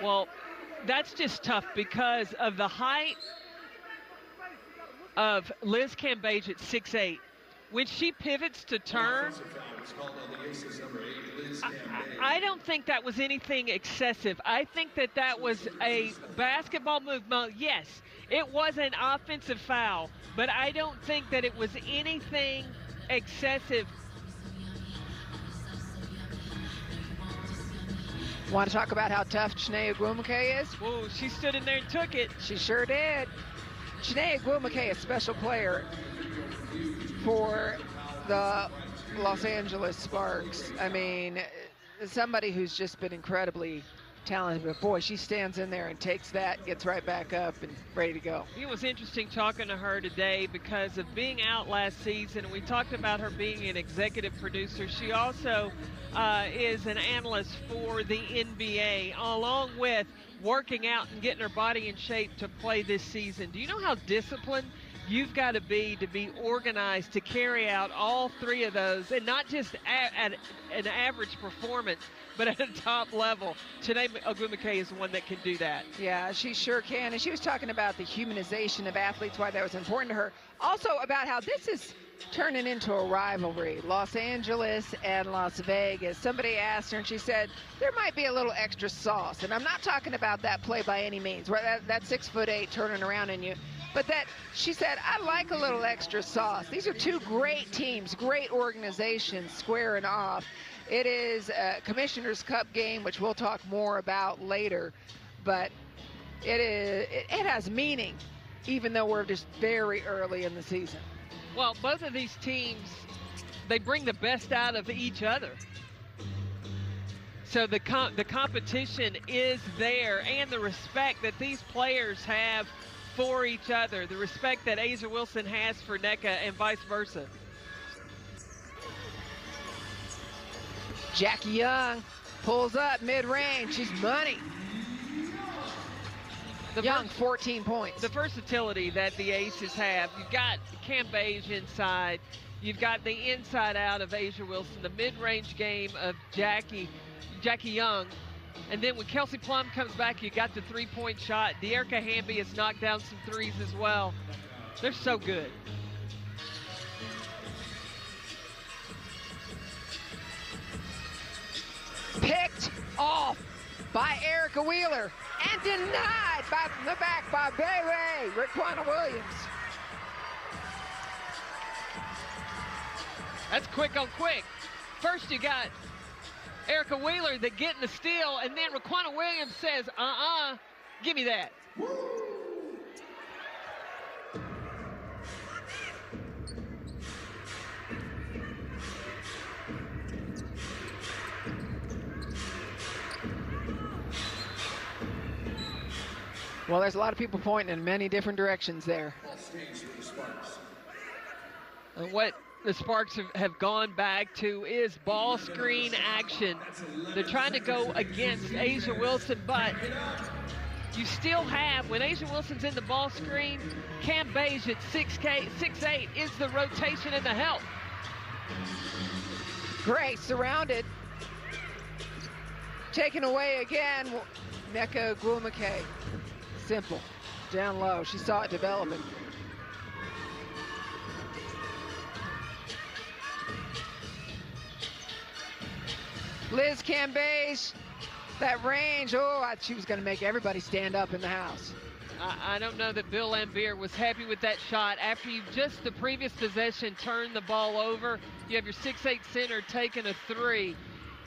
Well, that's just tough because of the height of Liz Cambage at 6'8". When she pivots to turn, I don't think that was anything excessive. I think that was a basketball move. Yes, it was an offensive foul, but I don't think that it was anything excessive. Want to talk about how tough Chiney Ogwumike is? Whoa, she stood in there and took it. She sure did. Chiney Ogwumike, a special player for the Los Angeles Sparks. I mean, somebody who's just been incredibly talented, but boy, she stands in there and takes that, gets right back up and ready to go. It was interesting talking to her today because of being out last season. We talked about her being an executive producer. She also is an analyst for the NBA, along with working out and getting her body in shape to play this season. Do you know how disciplined you've got to be organized to carry out all three of those, and not just at an average performance, but at a top level? Today, Ogwumike is the one that can do that. Yeah, she sure can. And she was talking about the humanization of athletes, why that was important to her. Also about how this is turning into a rivalry, Los Angeles and Las Vegas. Somebody asked her, and she said, there might be a little extra sauce. And I'm not talking about that play by any means, where that 6'8" turning around in you. But that, she said, I like a little extra sauce. These are two great teams, great organizations squaring off. It is a Commissioner's Cup game, which we'll talk more about later. But it has meaning, even though we're just very early in the season. Well, both of these teams, they bring the best out of each other. So the competition is there, and the respect that these players have for each other, the respect that A'ja Wilson has for Nneka, and vice versa. Jackie Young pulls up mid-range. She's money. Young, 14 points. The versatility that the Aces have. You've got Cam Beige inside. You've got the inside out of A'ja Wilson, the mid-range game of Jackie Young. And then when Kelsey Plum comes back, you got the three-point shot. De'Erica Hamby has knocked down some threes as well. They're so good. Picked off by Erica Wheeler and denied by the back by Bayway, Raquana Williams. That's quick on quick. First you got Erica Wheeler that getting the steal, and then Raquana Williams says, give me that. Well, there's a lot of people pointing in many different directions there. And what the Sparks have gone back to is ball screen action. They're trying to go against A'ja Wilson, but you still have, when A'ja Wilson's in the ball screen, Cam Beige at 6'8" is the rotation and the help. Great, surrounded. Taken away again, Nneka Ogwumike. Simple, down low. She saw it developing. Liz Cambage, that range, she was going to make everybody stand up in the house. I don't know that Bill Lambier was happy with that shot. After you just the previous possession turned the ball over, you have your 6'8" center taking a three.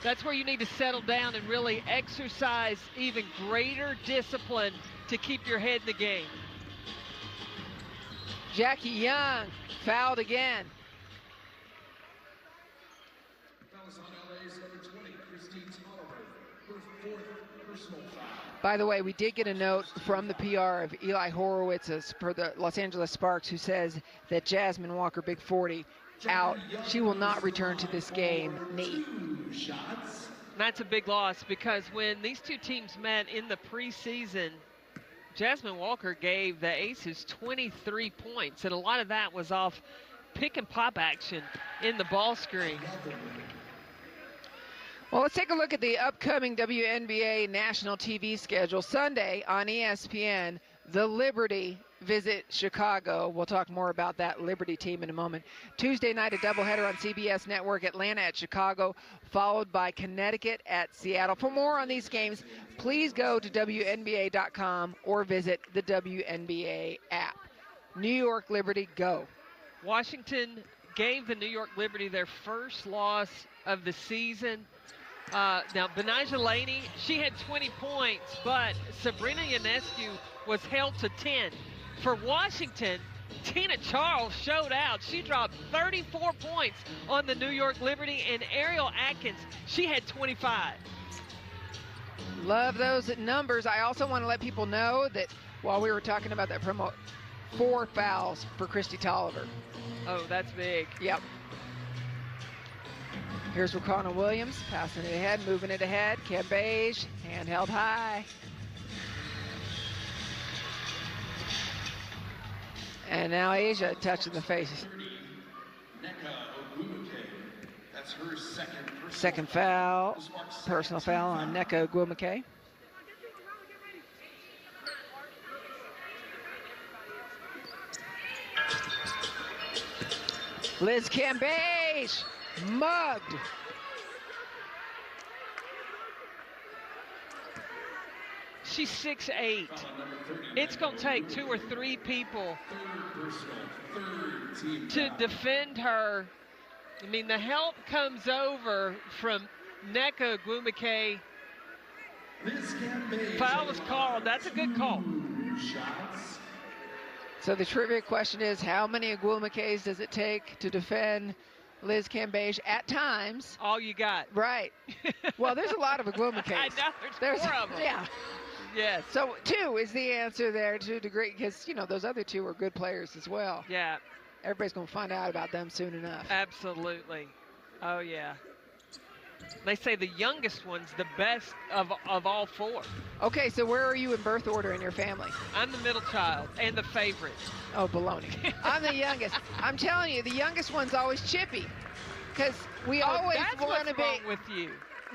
That's where you need to settle down and really exercise even greater discipline to keep your head in the game. Jackie Young fouled again. By the way, we did get a note from the PR of Eli Horowitz for the Los Angeles Sparks, who says that Jasmine Walker, big 40, out. She will not return to this game, knee. That's a big loss, because when these two teams met in the preseason, Jasmine Walker gave the Aces 23 points, and a lot of that was off pick and pop action in the ball screen. Well, let's take a look at the upcoming WNBA national TV schedule. Sunday on ESPN, the Liberty visit Chicago. We'll talk more about that Liberty team in a moment. Tuesday night, a doubleheader on CBS Network, Atlanta at Chicago, followed by Connecticut at Seattle. For more on these games, please go to WNBA.com or visit the WNBA app. New York Liberty, go. Washington gave the New York Liberty their first loss of the season. Now, Benijah Laney, she had 20 points, but Sabrina Ionescu was held to 10. For Washington, Tina Charles showed out. She dropped 34 points on the New York Liberty, and Ariel Atkins, she had 25. Love those numbers. I also want to let people know that while we were talking about that promo, 4 fouls for Christy Tolliver. Oh, that's big. Yep. Here's Wakana Williams passing it ahead, moving it ahead. Cambage, hand held high. And now Asia touching the face. That's her second foul, personal foul on Nneka Ogwumike. Liz Cambage, mugged. She's 6'8". It's going to take 2 or 3 people to defend her. I mean, the help comes over from Nneka Ogwumike. Foul was called. That's a good call. So the trivia question is, how many Ogwumikes does it take to defend Liz Cambage at times? All you got. Right. Well, there's a lot of Ogwumikes. I know, there's 4 of them. Yeah. Yes. So 2 is the answer there to a degree, because, you know, those other 2 are good players as well. Yeah. Everybody's going to find out about them soon enough. Absolutely. Oh, yeah. They say the youngest one's the best of all 4. Okay, so where are you in birth order in your family? I'm the middle child and the favorite. Oh, baloney. I'm the youngest. I'm telling you, the youngest one's always chippy, because we always want to be. That's what's wrong with you.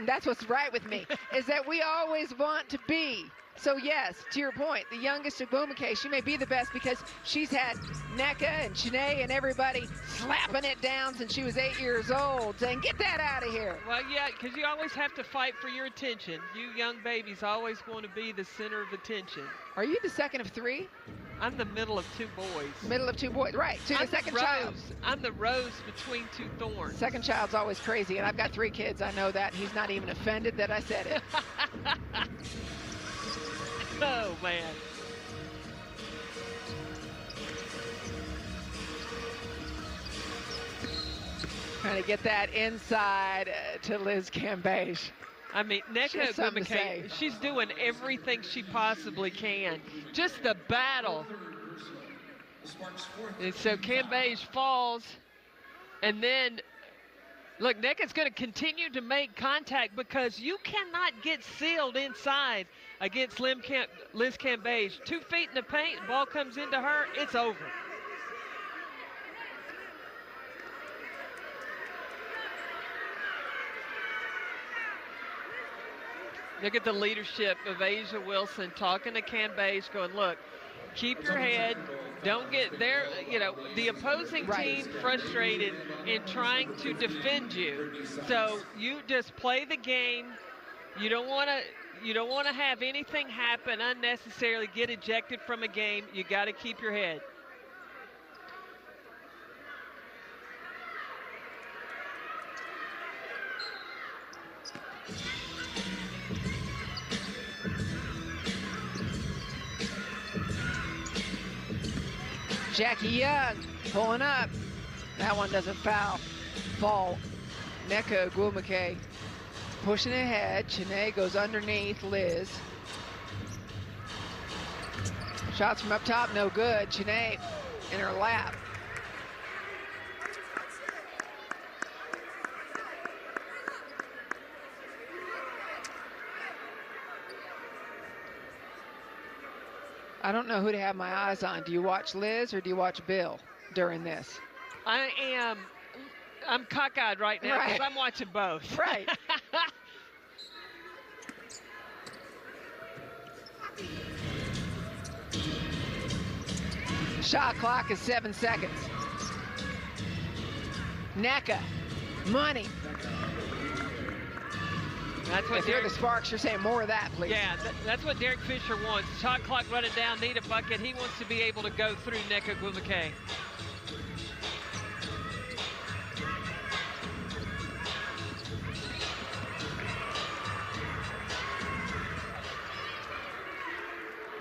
That's what's right with me, is that we always want to be. So yes, to your point, the youngest Ogwumike, she may be the best because she's had Nneka and Chene and everybody slapping it down since she was 8 years old, saying, get that out of here. Well, yeah, because you always have to fight for your attention. You young babies always want to be the center of attention. Are you the second of 3? I'm the middle of 2 boys. Middle of 2 boys, right. So the second child. I'm the rose between 2 thorns. Second child's always crazy, and I've got 3 kids. I know that. He's not even offended that I said it. Oh, man. Trying to get that inside to Liz Cambage. I mean, Nneka Ogwumike, she's doing everything she possibly can. Just the battle. And so Cambage falls. And then, look, Nneka's going to continue to make contact because you cannot get sealed inside against Liz Cambage. 2 feet in the paint, ball comes into her, it's over. Look at the leadership of Asia Wilson talking to Cambage, going, look, keep your head. Don't get there. You know, the opposing team frustrated in trying to defend you. So you just play the game. You don't want to have anything happen unnecessarily, get ejected from a game. You got to keep your head. Jackie Young pulling up. That one doesn't fall. Nneka Ogwumike pushing ahead. Chene goes underneath Liz. Shots from up top, no good. Chene in her lap. I don't know who to have my eyes on. Do you watch Liz or do you watch Bill during this? I'm cockeyed right now because I'm watching both. Right. Shot clock is 7 seconds. Nneka, money. That's what if you're the Sparks, you're saying more of that, please. Yeah, that's what Derek Fisher wants. Shot clock running down, need a bucket. He wants to be able to go through Nneka Ogwumike.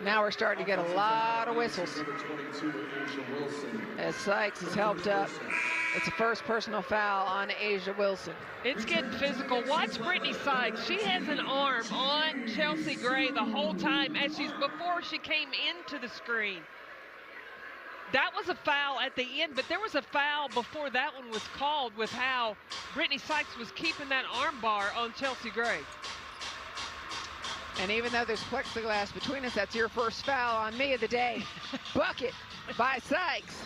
Now we're starting to get a lot of whistles as Sykes is helped up It's a first personal foul on Asia Wilson. It's getting physical. Watch Brittany Sykes. She has an arm on Chelsea Gray the whole time before she came into the screen. That was a foul at the end, but there was a foul before that one was called with how Brittany Sykes was keeping that arm bar on Chelsea Gray. And even though there's plexiglass between us, that's your first foul on me of the day. Bucket by Sykes.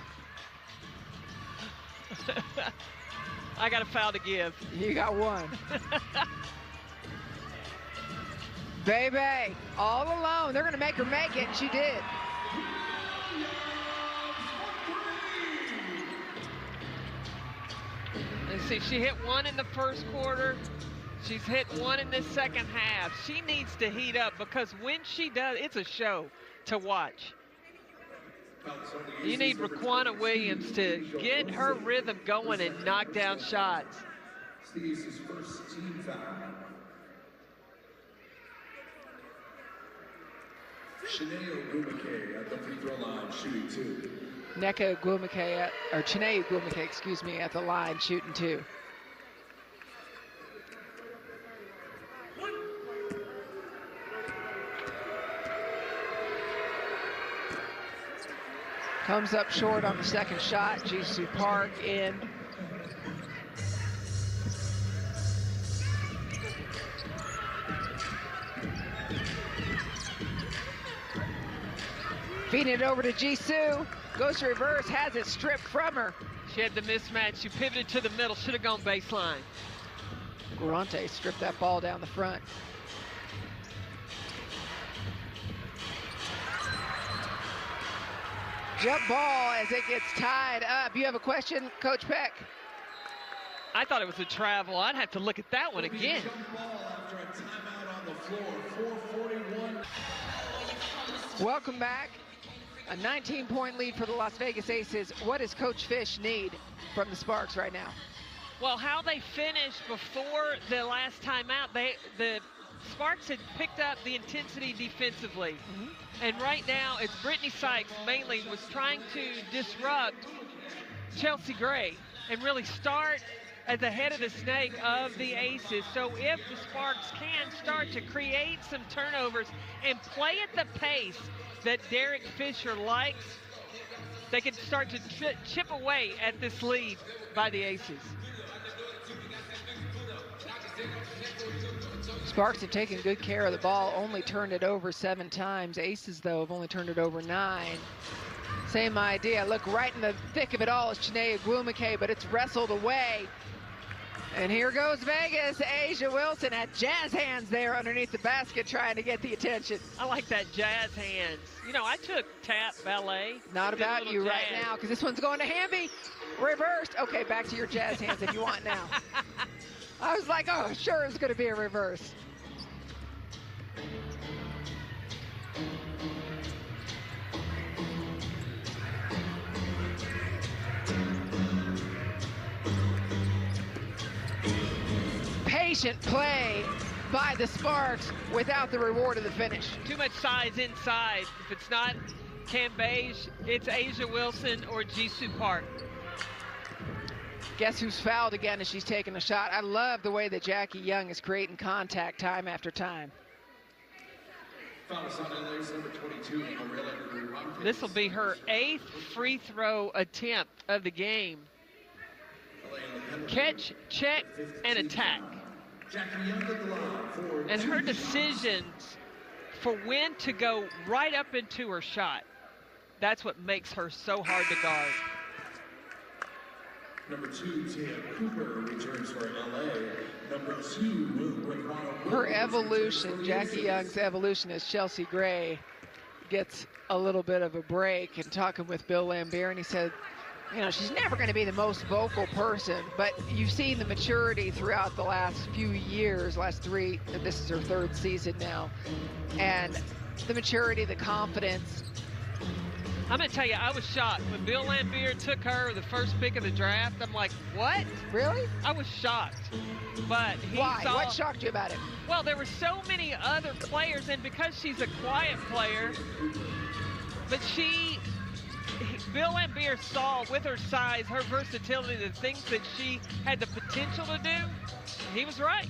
I got a foul to give. You got one. Baby, all alone. They're going to make her make it, and she did. Let's see, she hit one in the first quarter. She's hit one in this second half. She needs to heat up because when she does, it's a show to watch. You need Raquana Williams to get her rhythm going and knock down shots. Steve's first team foul. Chiney Ogwumike at the free throw line, shooting 2. Chiney Ogwumike, excuse me, at the line, shooting 2. Comes up short on the second shot. Jisoo Park in. Feeding it over to Jisoo. Goes to reverse, has it stripped from her. She had the mismatch. She pivoted to the middle. Should have gone baseline. Guarante stripped that ball down the front. Jump ball as it gets tied up. You have a question, Coach Peck? I thought it was a travel. I'd have to look at that one again. Jump ball after a timeout on the floor, 4:41. Welcome back. A 19-point lead for the Las Vegas Aces. What does Coach Fish need from the Sparks right now? Well, how they finished before the last timeout, the Sparks had picked up the intensity defensively. And right now, it's Brittany Sykes mainly was trying to disrupt Chelsea Gray and really start at the head of the snake of the Aces. So if the Sparks can start to create some turnovers and play at the pace that Derek Fisher likes, they can start to chip away at this lead by the Aces. Sparks have taken good care of the ball, only turned it over 7 times. Aces, though, have only turned it over 9. Same idea. Look, right in the thick of it all is Chiney Ogwumike, but it's wrestled away. And here goes Vegas. Asia Wilson had jazz hands there underneath the basket trying to get the attention. I like that jazz hands. You know, I took tap ballet. Not about you right now, because this one's going to Hamby. Reversed. Okay, back to your jazz hands if you want now. I was like, oh, sure, it's going to be a reverse. Patient play by the Sparks without the reward of the finish. Too much size inside. If it's not Cam Beige, it's Asia Wilson or Jisoo Park. Guess who's fouled again as she's taking a shot? I love the way that Jackie Young is creating contact time after time. This will be her 8th free throw attempt of the game. Catch, check, and attack. And her decisions for when to go right up into her shot. That's what makes her so hard to guard. Number 2, Tia Cooper returns for LA. Number 2, her evolution, Jackie Young's evolution as Chelsea Gray gets a little bit of a break. And talking with Bill Lambert, and he said, you know, she's never going to be the most vocal person, but you've seen the maturity throughout the last few years, last 3, this is her 3rd season now, and the maturity, the confidence. I'm going to tell you, I was shocked. When Bill Lambert took her the first pick of the draft, I'm like, what? Really? I was shocked. But why? What shocked you about it? Well, there were so many other players, and because she's a quiet player, but she Bill Lambier saw with her size, her versatility, the things that she had the potential to do. He was right.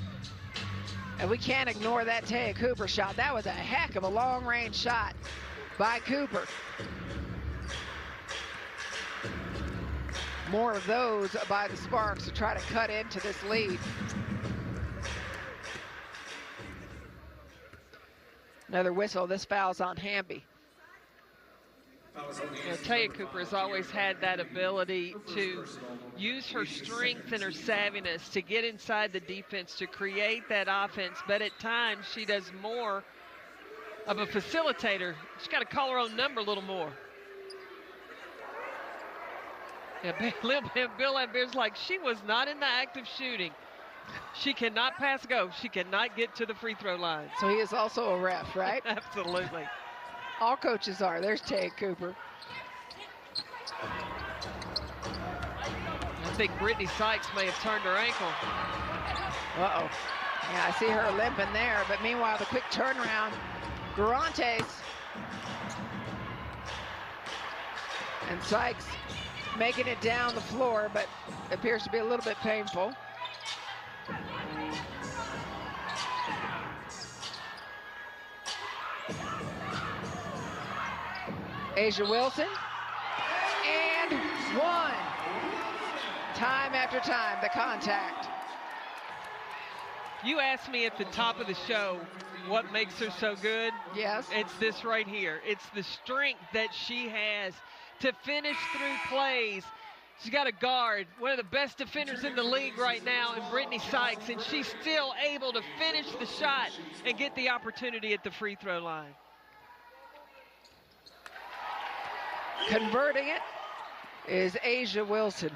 And we can't ignore that Taya Cooper shot. That was a heck of a long-range shot by Cooper. More of those by the Sparks to try to cut into this lead. Another whistle. This foul's on Hamby. Taya Cooper has always had that ability to use her strength and her savviness to get inside the defense, to create that offense, but at times she does more of a facilitator. She's got to call her own number a little more. Yeah, Bill Lambier's like, she was not in the act of shooting. She cannot pass go. She cannot get to the free throw line. So he is also a ref, right? Absolutely. All coaches are. There's Taya Cooper. I think Brittany Sykes may have turned her ankle. Uh-oh. Yeah, I see her limping there, but meanwhile, the quick turnaround. Garantes. And Sykes making it down the floor, but appears to be a little bit painful. Asia Wilson, and one. Time after time, the contact. You asked me at the top of the show what makes her so good. Yes. It's this right here. It's the strength that she has to finish through plays. She's got a guard, one of the best defenders in the league right now, in Brittany Sykes, and she's still able to finish the shot and get the opportunity at the free throw line. Converting it is Asia Wilson.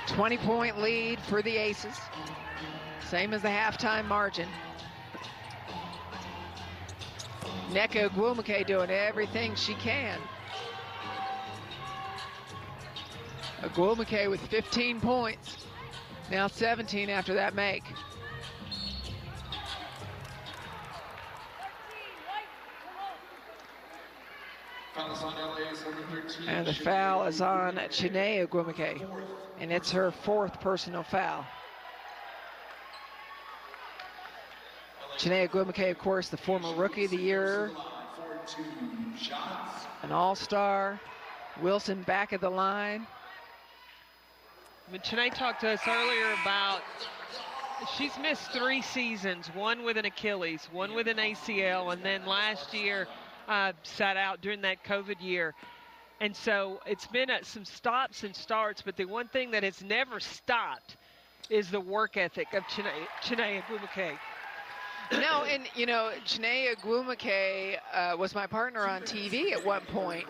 20-point lead for the Aces. Same as the halftime margin. Nneka Ogwumike doing everything she can. Ogwumike with 15 points. Now 17 after that make. And the foul is on Chiney Ogwumike, and it's her fourth personal foul. Chiney Ogwumike, of course, the former Rookie of the Year, an All-Star. Wilson back at the line. When Chiney talked to us earlier about she's missed 3 seasons, one with an Achilles, one with an ACL, and then last year sat out during that COVID year. And so it's been some stops and starts, but the one thing that has never stopped is the work ethic of Chiney Ogwumike. No, and you know, Chiney Ogwumike was my partner on TV at one point,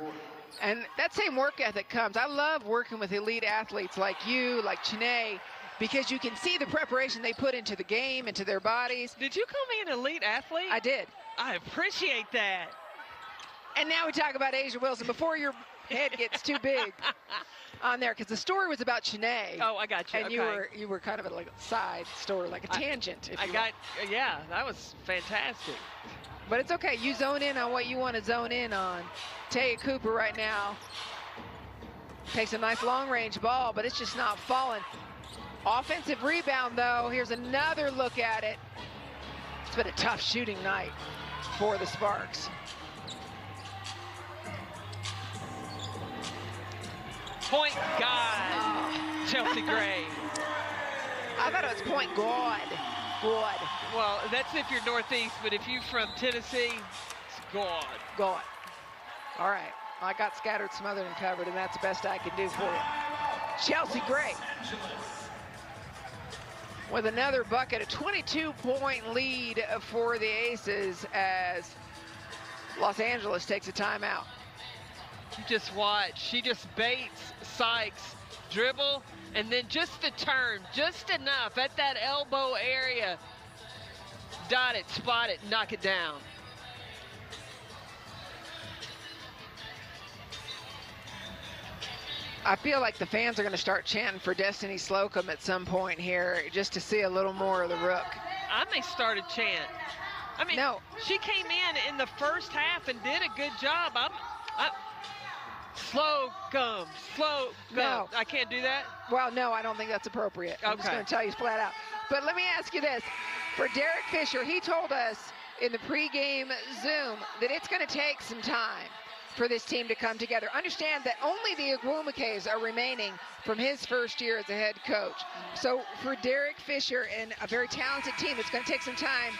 and that same work ethic comes. I love working with elite athletes like you, like Chiney, because you can see the preparation they put into the game, into their bodies. Did you call me an elite athlete? I did. I appreciate that. And now we talk about Asia Wilson before your head gets too big on there, because the story was about Chiney. Oh, I got you. And okay. you were kind of like a side story, like a tangent. Yeah, that was fantastic. But it's okay. You zone in on what you want to zone in on. Taya Cooper right now takes a nice long-range ball, but it's just not falling. Offensive rebound, though. Here's another look at it. It's been a tough shooting night for the Sparks. Point guard, Chelsea Gray. I thought it was point guard. Good. Well, that's if you're Northeast, but if you're from Tennessee, it's God. God. All right. I got scattered, smothered, and covered, and that's the best I can do for you. Chelsea Gray with another bucket, a 22-point lead for the Aces as Los Angeles takes a timeout. Just watch. She just baits Sykes, dribble, and then just the turn, just enough at that elbow area. Dot it, spot it, knock it down. I feel like the fans are going to start chanting for Destiny Slocum at some point here, just to see a little more of the Rook. I may start a chant. I mean, No. she came in the first half and did a good job. Slow come. No. I can't do that? Well, no, I don't think that's appropriate. I'm just Okay. going to tell you flat out. But let me ask you this. For Derek Fisher, he told us in the pregame Zoom that it's going to take some time for this team to come together. Understand that only the Agwumakes are remaining from his first year as a head coach. So for Derek Fisher and a very talented team, it's going to take some time.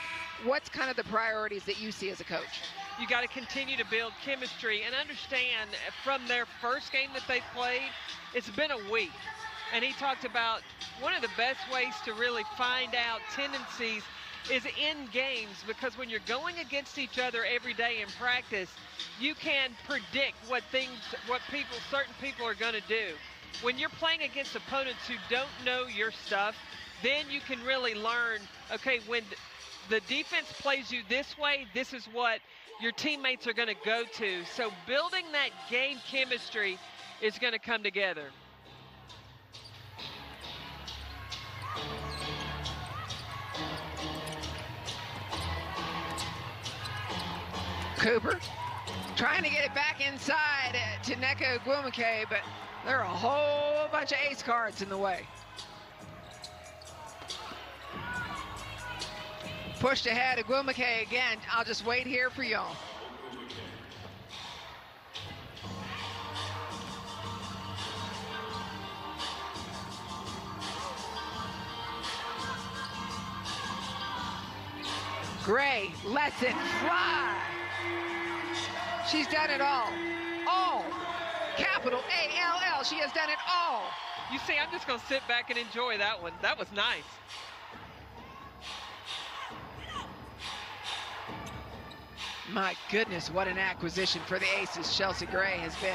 What's kind of the priorities that you see as a coach? You got to continue to build chemistry and understand from their first game that they played, it's been a week. And he talked about one of the best ways to really find out tendencies is in games, because when you're going against each other every day in practice, you can predict what certain people are going to do. When you're playing against opponents who don't know your stuff, then you can really learn, okay, when the defense plays you this way, this is what your teammates are going to go to. So building that game chemistry is going to come together. Cooper trying to get it back inside to Nneka Agwumake, but there are a whole bunch of ace cards in the way. Pushed ahead, Agwumake again. I'll just wait here for y'all. Gray lets it fly. She's done it all. All. Capital A-L-L. She has done it all. You see, I'm just going to sit back and enjoy that one. That was nice. My goodness, what an acquisition for the Aces Chelsea Gray has been.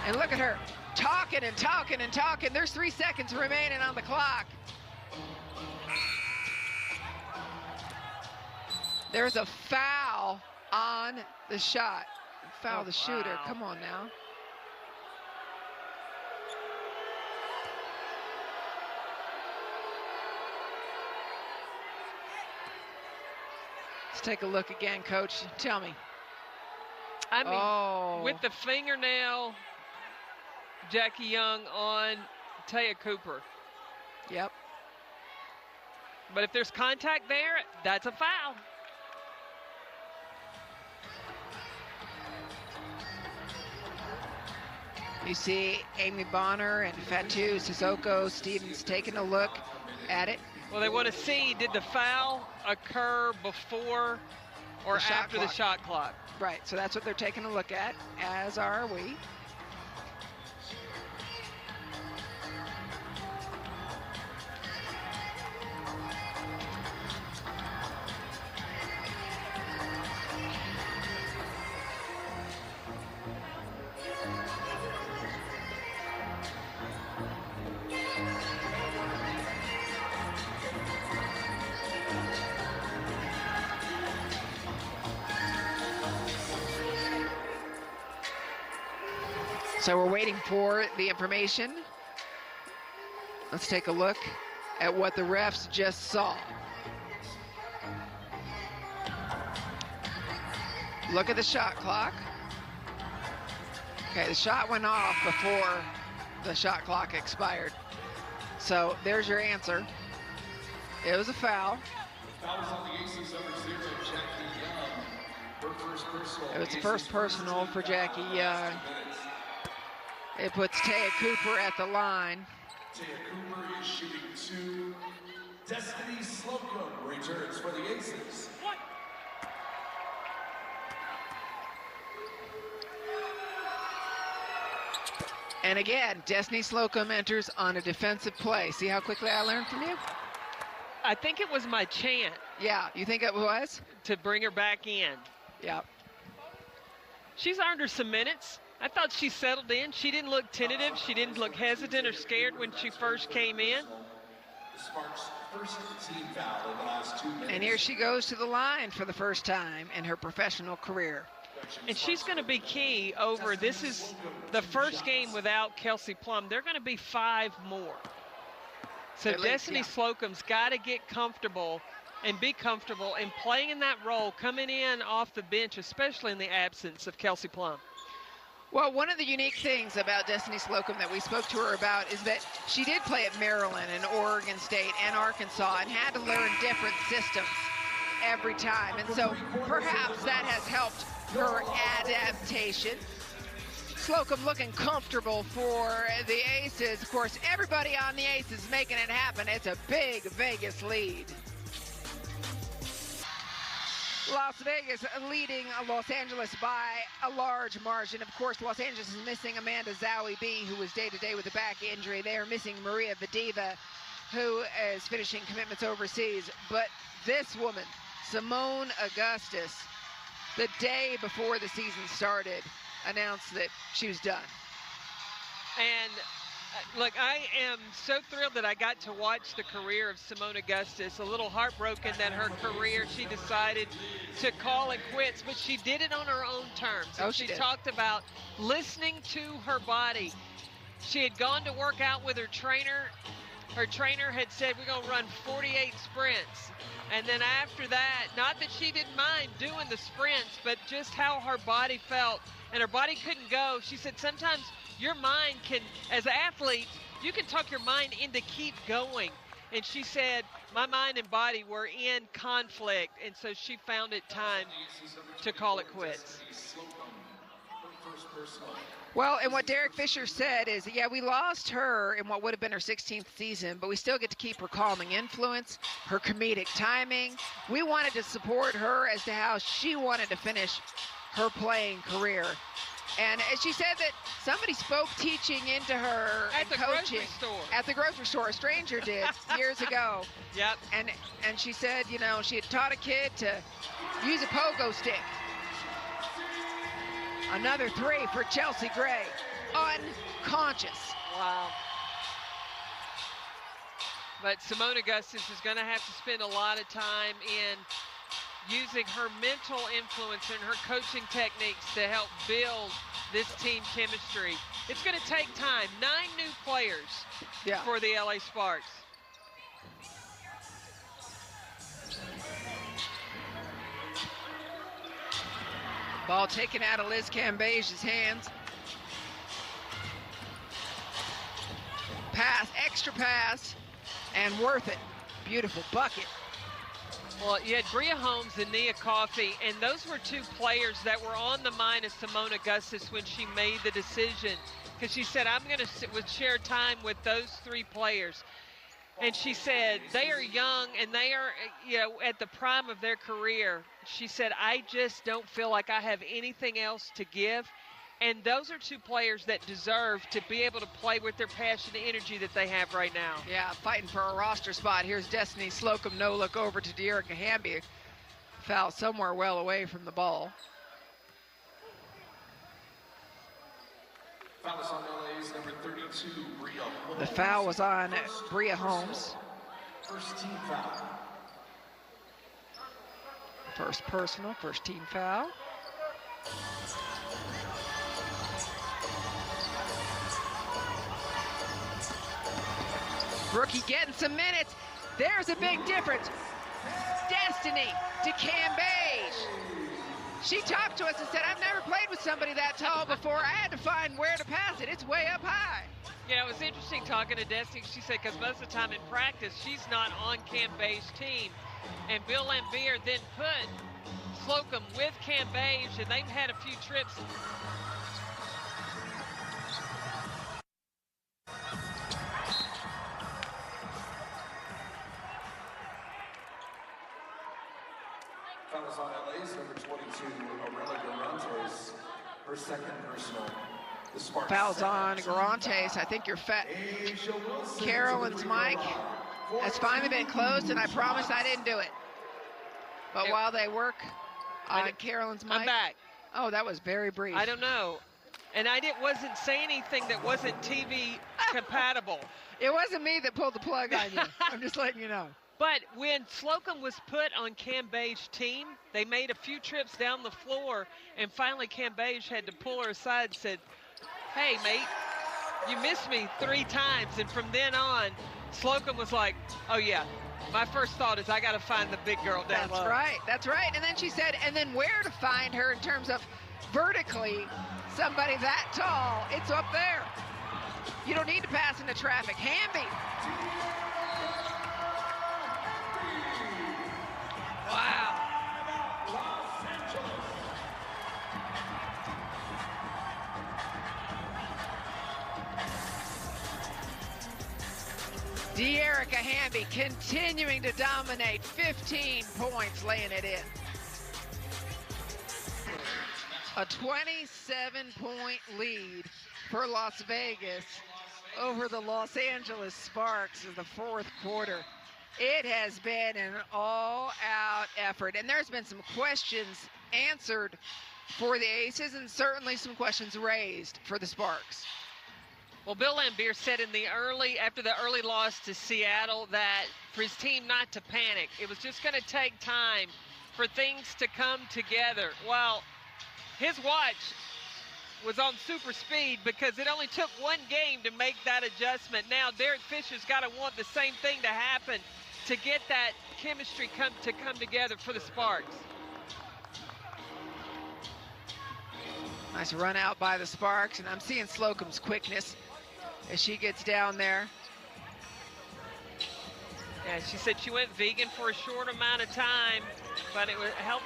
And look at her, talking and talking and talking. There's 3 seconds remaining on the clock. There's a foul on the shot. Foul the shooter. Wow. Come on now. Let's take a look again, Coach. Tell me. I mean, with the fingernail, Jackie Young on Taya Cooper. Yep. But if there's contact there, that's a foul. You see Amy Bonner and Fatu Sissoko Stevens taking a look at it. Well, they want to see, did the foul occur before or after the shot clock? Right, so that's what they're taking a look at, as are we. So we're waiting for the information. Let's take a look at what the refs just saw. Look at the shot clock. Okay, the shot went off before the shot clock expired. So there's your answer. It was a foul. Fouls on the Aces, number 0, Jackie Young. Her first personal. It was the first personal for Jackie Young. It puts Taya Cooper at the line. Taya Cooper is shooting 2. Destiny Slocum returns for the Aces. What? And again, Destiny Slocum enters on a defensive play. See how quickly I learned from you? I think it was my chant Yeah, you think it was? to bring her back in. Yeah. She's earned her some minutes. I thought she settled in. She didn't look tentative. She didn't look hesitant or scared when she first came in. The Sparks' first team foul in the last 2 minutes. And here she goes to the line for the first time in her professional career. And she's going to be key over, this is the first game without Kelsey Plum. They're going to be 5 more. So At least, Destiny yeah. Slocum's got to get comfortable and be comfortable and playing in that role, coming in off the bench, especially in the absence of Kelsey Plum. Well, one of the unique things about Destiny Slocum that we spoke to her about is that she did play at Maryland and Oregon State and Arkansas and had to learn different systems every time. And so perhaps that has helped her adaptation. Slocum looking comfortable for the Aces. Of course, everybody on the Aces making it happen. It's a big Vegas lead. Las Vegas leading Los Angeles by a large margin. Of course, Los Angeles is missing Amanda Zowie B, who was day-to-day with a back injury. They are missing Maria Vadiva, who is finishing commitments overseas. But this woman, Simone Augustus, the day before the season started, announced that she was done. And look, I am so thrilled that I got to watch the career of Simone Augustus. A little heartbroken that her career, she decided to call it quits, but she did it on her own terms. Oh, and she did. Talked about listening to her body. She had gone to work out with her trainer. Her trainer had said, we're going to run 48 sprints. And then after that, not that she didn't mind doing the sprints, but just how her body felt, and her body couldn't go. She said sometimes your mind can, as an athlete, you can talk your mind into keep going. And she said, my mind and body were in conflict, and so she found it time to call it quits. Well, and what Derek Fisher said is, yeah, we lost her in what would have been her 16th season, but we still get to keep her calming influence, her comedic timing. We wanted to support her as to how she wanted to finish her playing career. And she said that somebody spoke teaching into her at the coaching grocery store. At the grocery store. A stranger did years ago. Yep. And she said, you know, she had taught a kid to use a pogo stick. Another three for Chelsea Gray. Unconscious. Wow. But Simone Augustus is going to have to spend a lot of time in using her mental influence and her coaching techniques to help build this team chemistry. It's going to take time. 9 new players for the LA Sparks. Ball taken out of Liz Cambage's hands. Pass, extra pass, and worth it. Beautiful bucket. Well, you had Bria Holmes and Nia Coffey, and those were 2 players that were on the mind of Simone Augustus when she made the decision, because she said, I'm going to share time with those 3 players. And she said, they are young and they are, you know, at the prime of their career. She said, I just don't feel like I have anything else to give. And those are 2 players that deserve to be able to play with their passion and energy that they have right now. Yeah, fighting for a roster spot. Here's Destiny Slocum. No look over to De'Erica Hamby. Foul somewhere well away from the ball. Foul is on LA's number 32, Bria Holmes. The foul was on Bria Holmes. First team foul. First personal, first team foul. Rookie getting some minutes. There's a big difference. Destiny to Cambage. She talked to us and said, I've never played with somebody that tall before. I had to find where to pass it. It's way up high. You know, it was interesting talking to Destiny. She said, because most of the time in practice, she's not on Cambage's team. And Bill Lambier then put Slocum with Cambage, and they've had a few trips. Foul is on LA's number 22, Aurelia Garantes. Her second personal. The Sparks. Foul's on Garantes. I think you're fat. Carolyn's mic has finally been closed, and I promise I didn't do it. But while they work on Carolyn's mic. I'm back. Oh, that was very brief. I don't know. And I wasn't saying anything that wasn't TV compatible. It wasn't me that pulled the plug on you. I'm just letting you know. But when Slocum was put on Cambage's team, they made a few trips down the floor, and finally Cambage had to pull her aside and said, hey, mate, you missed me 3 times. And from then on, Slocum was like, oh, yeah, My first thought is I got to find the big girl down low. That's right. That's right. And then she said, and then where to find her in terms of vertically, somebody that tall, it's up there. You don't need to pass into traffic. Hamby. Wow. De'Erica Hamby continuing to dominate, 15 points, laying it in. A 27-point lead for Las Vegas over the Los Angeles Sparks in the fourth quarter. It has been an all-out effort, and there's been some questions answered for the Aces and certainly some questions raised for the Sparks. Well, Bill Laimbeer said after the early loss to Seattle, that for his team not to panic. It was just going to take time for things to come together. Well, his watch was on super speed because it only took one game to make that adjustment. Now Derek Fisher's got to want the same thing to happen to get that chemistry come together for the Sparks. Nice run out by the Sparks, and I'm seeing Slocum's quickness as she gets down there. Yeah, she said she went vegan for a short amount of time, but it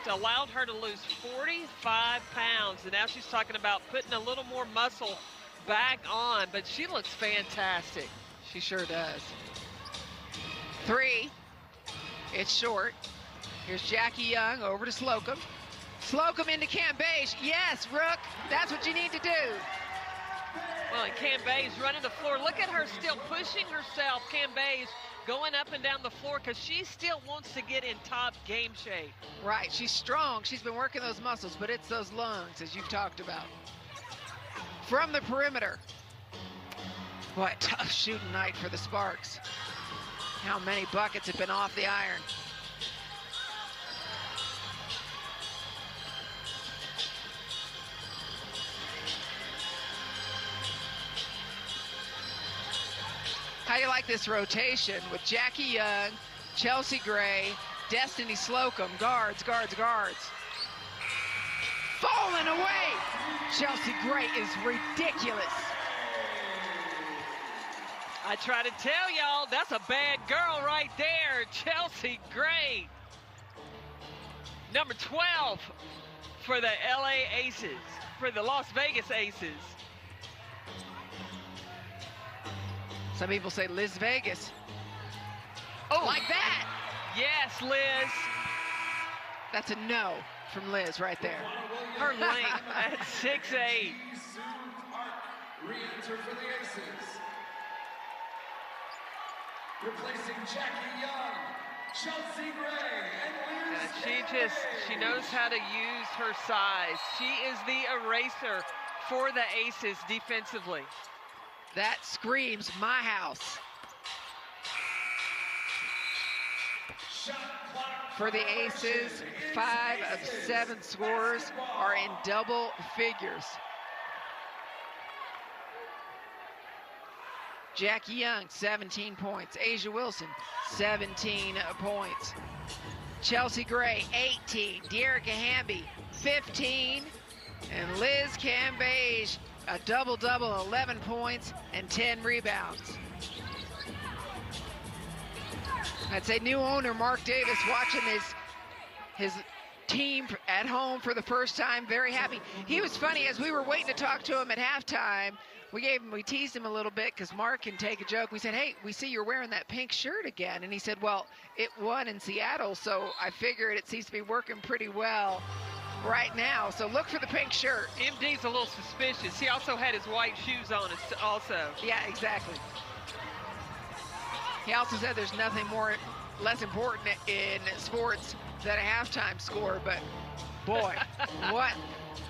allowed her to lose 45 pounds, and now she's talking about putting a little more muscle back on, but she looks fantastic. She sure does. 3, it's short. Here's Jackie Young over to Slocum. Slocum into Cambage. Yes, Rook, that's what you need to do. Well, and Cambage's running the floor. Look at her still pushing herself, Cambage, going up and down the floor because she still wants to get in top game shape. Right, she's strong. She's been working those muscles, but it's those lungs, as you've talked about. From the perimeter. What a tough shooting night for the Sparks. How many buckets have been off the iron? How do you like this rotation with Jackie Young, Chelsea Gray, Destiny Slocum, guards, guards, guards. Falling away. Chelsea Gray is ridiculous. I try to tell y'all, that's a bad girl right there, Chelsea Gray. Number 12 for the Las Vegas Aces. Some people say Liz Vegas. Oh, like that. Yes, Liz. That's a no from Liz right there. Her length at 6'8". Re-enter for the Aces. Replacing Jackie Young, Chelsea Gray, and Liz. She knows how to use her size. She is the eraser for the Aces defensively. That screams my house. For the Aces, 5 of 7 scorers are in double figures. Jackie Young, 17 points. Asia Wilson, 17 points. Chelsea Gray, 18. De'Erica Hamby, 15. And Liz Cambage, a double-double, 11 points and 10 rebounds. I'd say new owner Mark Davis watching his team at home for the first time, very happy. He was funny as we were waiting to talk to him at halftime. We teased him a little bit because Mark can take a joke. We said, hey, we see you're wearing that pink shirt again. And he said, well, it won in Seattle, so I figured it seems to be working pretty well right now. So look for the pink shirt. MD's a little suspicious. He also had his white shoes on also. Yeah, exactly. He also said there's nothing less important in sports than a halftime score, but boy, what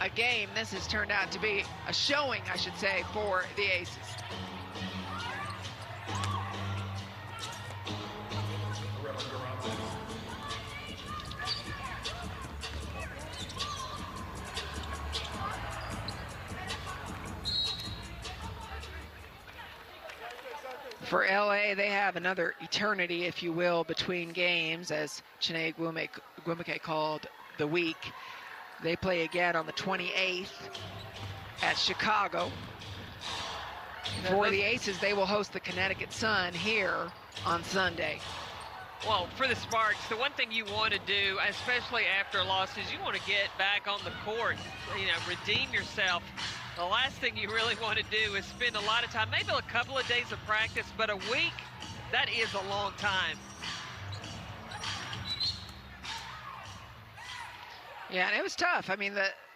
a game this has turned out to be. A showing, I should say, for the Aces. For LA, they have another eternity, if you will, between games, as Chiney Gwumike called the week. They play again on the 28th at Chicago. For the Aces, they will host the Connecticut Sun here on Sunday. Well, for the Sparks, the one thing you want to do, especially after losses, you want to get back on the court, redeem yourself. The last thing you really want to do is spend a lot of time, maybe a couple of days of practice, but a week, that is a long time. Yeah, and it was tough. I mean,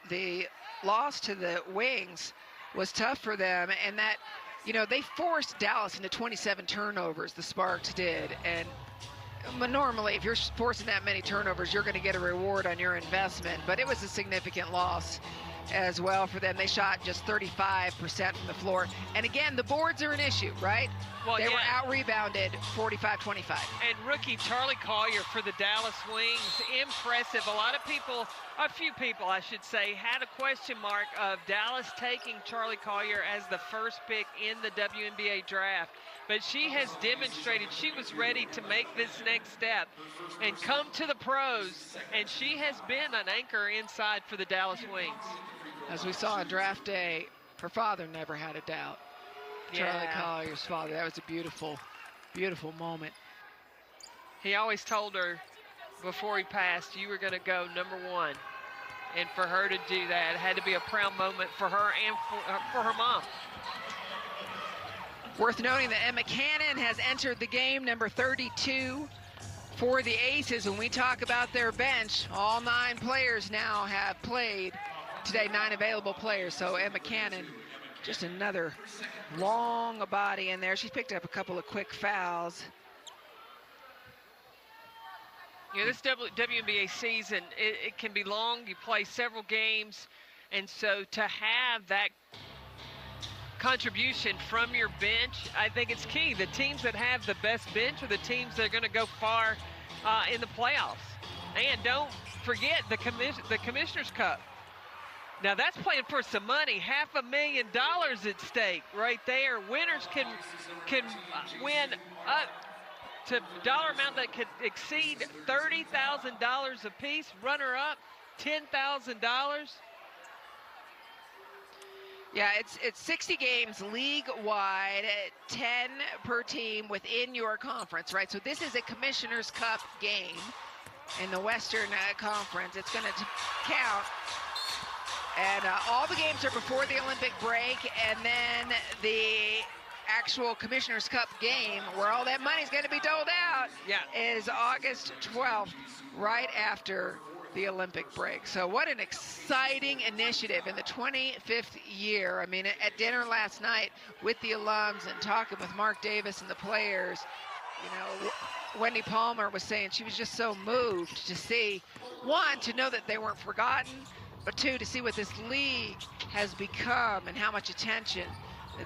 the loss to the Wings was tough for them, and that, they forced Dallas into 27 turnovers, the Sparks did, and normally, if you're forcing that many turnovers, you're going to get a reward on your investment. But it was a significant loss as well for them. They shot just 35% from the floor. And again, the boards are an issue, right? Well, they were out-rebounded 45-25. And rookie Charlie Collier for the Dallas Wings, impressive. A few people, I should say, had a question mark of Dallas taking Charlie Collier as the first pick in the WNBA draft. But she has demonstrated she was ready to make this next step and come to the pros, and she has been an anchor inside for the Dallas Wings. As we saw on draft day, her father never had a doubt. Charlie Collier's father. That was a beautiful, beautiful moment. He always told her before he passed, you were going to go #1. And for her to do that, it had to be a proud moment for her and for her mom. Worth noting that Emma Cannon has entered the game, number 32 for the Aces. When we talk about their bench, all 9 players now have played today, 9 available players. So Emma Cannon, just another long body in there. She's picked up a couple of quick fouls. This WNBA season, it can be long. You play several games. And so to have that contribution from your bench, I think it's key. The teams that have the best bench are the teams that are going to go far in the playoffs. And don't forget the Commissioner's Cup. Now that's playing for some money, $500,000 at stake right there. Winners can win up to a dollar amount that could exceed $30,000 apiece. Runner up, $10,000. Yeah, it's 60 games league-wide, 10 per team within your conference, right? So this is a Commissioner's Cup game in the Western Conference. It's going to count. And all the games are before the Olympic break, and then the actual Commissioner's Cup game, where all that money is going to be doled out, is August 12th, right after the Olympic break. So what an exciting initiative in the 25th year. I mean, at dinner last night with the alums and talking with Mark Davis and the players, Wendy Palmer was saying she was just so moved to see, one, to know that they weren't forgotten, but two, to see what this league has become and how much attention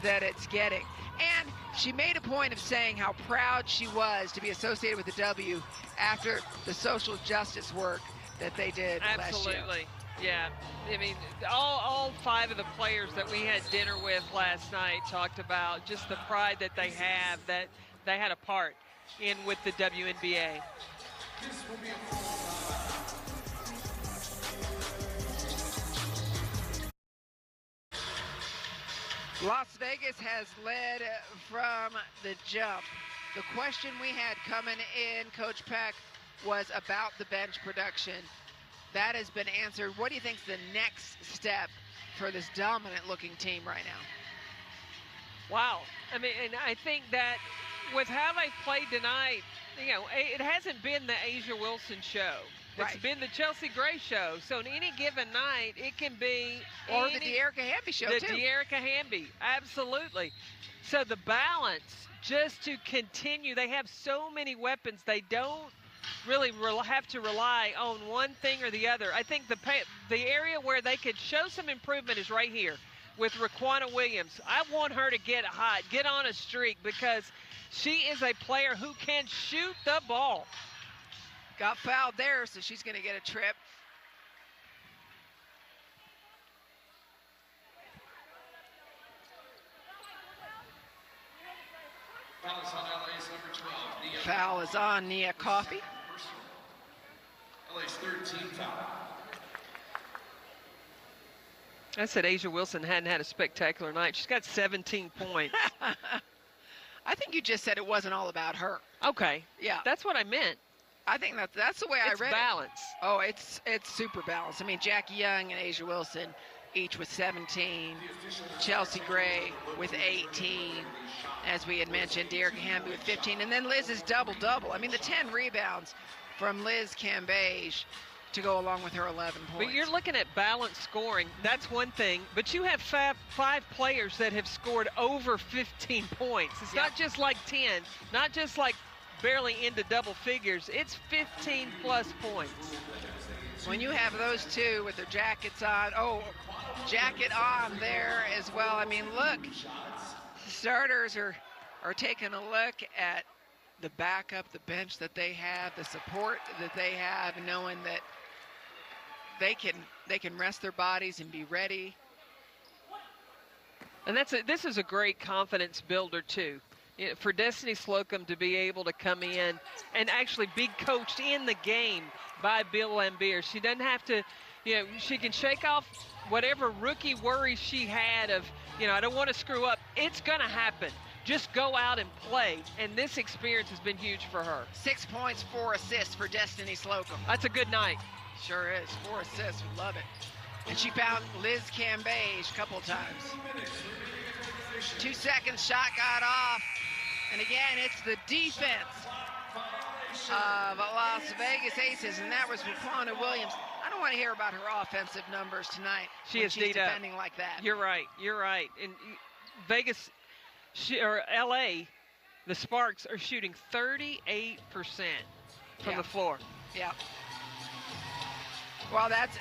that it's getting. And she made a point of saying how proud she was to be associated with the W after the social justice work that they did last year. Absolutely. Yeah. I mean, all 5 of the players that we had dinner with last night talked about just the pride that they have, that they had a part in with the WNBA. Las Vegas has led from the jump. The question we had coming in, Coach Peck, was about the bench production. That has been answered. What do you think is the next step for this dominant-looking team right now? Wow. I mean, and I think that with how they played tonight, it hasn't been the Asia Wilson show. It's been the Chelsea Gray show. So on any given night, it can be or the De'Erica Hamby show, too. The De'Erica Hamby, absolutely. So the balance, just to continue, they have so many weapons. They don't really have to rely on one thing or the other. I think the area where they could show some improvement is right here with Raquana Williams. I want her to get hot, get on a streak, because she is a player who can shoot the ball. Got fouled there, so she's going to get a trip. Foul is on LA's number 12, Nia. Foul is on Nia Coffey. LA's third team foul. I said Asia Wilson hadn't had a spectacular night. She's got 17 points. I think you just said it wasn't all about her. Okay. Yeah. That's what I meant. I think that's the way I read balance. it. Oh, it's super balanced. I mean, Jackie Young and Asia Wilson each with 17. Chelsea Gray with 18. As we had mentioned, Dearica Hamby with 15. And then Liz's double-double. I mean, the 10 rebounds from Liz Cambage to go along with her 11 points. But you're looking at balanced scoring. That's one thing. But you have five players that have scored over 15 points. It's not just like 10, not just like barely into double figures. It's 15-plus points. When you have those two with their jackets on, jacket on there as well. I mean, look, starters are taking a look at the backup, the bench that they have, the support that they have, knowing that they can rest their bodies and be ready. And this is a great confidence builder too. You know, for Destiny Slocum to be able to come in and actually be coached in the game by Bill Lambier. She doesn't have to, she can shake off whatever rookie worries she had of, I don't want to screw up. It's going to happen. Just go out and play. And this experience has been huge for her. 6 points, 4 assists for Destiny Slocum. That's a good night. Sure is. 4 assists. We love it. And she found Liz Cambage a couple times. 2 seconds, shot got off. And again, it's the defense of Las Vegas Aces, and that was Raquana Williams. I don't want to hear about her offensive numbers tonight. She's defending like that. You're right. In Vegas, or LA, the Sparks are shooting 38% from the floor. Yeah. Well, that's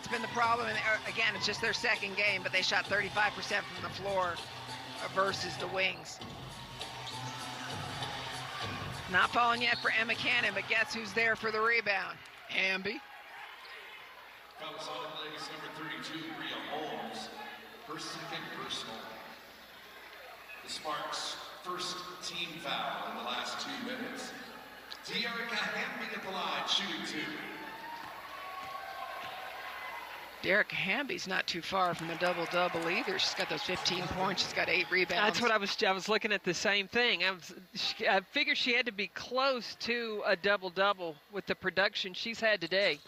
been the problem. And again, it's just their second game, but they shot 35% from the floor versus the wings. Not falling yet for Emma Cannon, but guess who's there for the rebound? Hamby. Foul is on LA's number 32, Rhea Holmes. Her second personal. The Sparks' first team foul in the last 2 minutes. Dearica Hamby at the line, shooting 2. Dearica Hamby's not too far from a double-double either. She's got those 15 points. She's got 8 rebounds. That's what I was looking at the same thing. I figured she had to be close to a double-double with the production she's had today.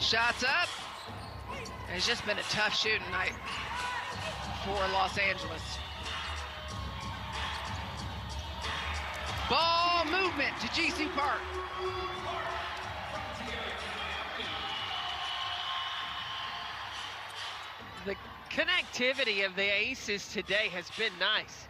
Shots up. It's just been a tough shooting night for Los Angeles. Ball movement to GC Park. The connectivity of the Aces today has been nice.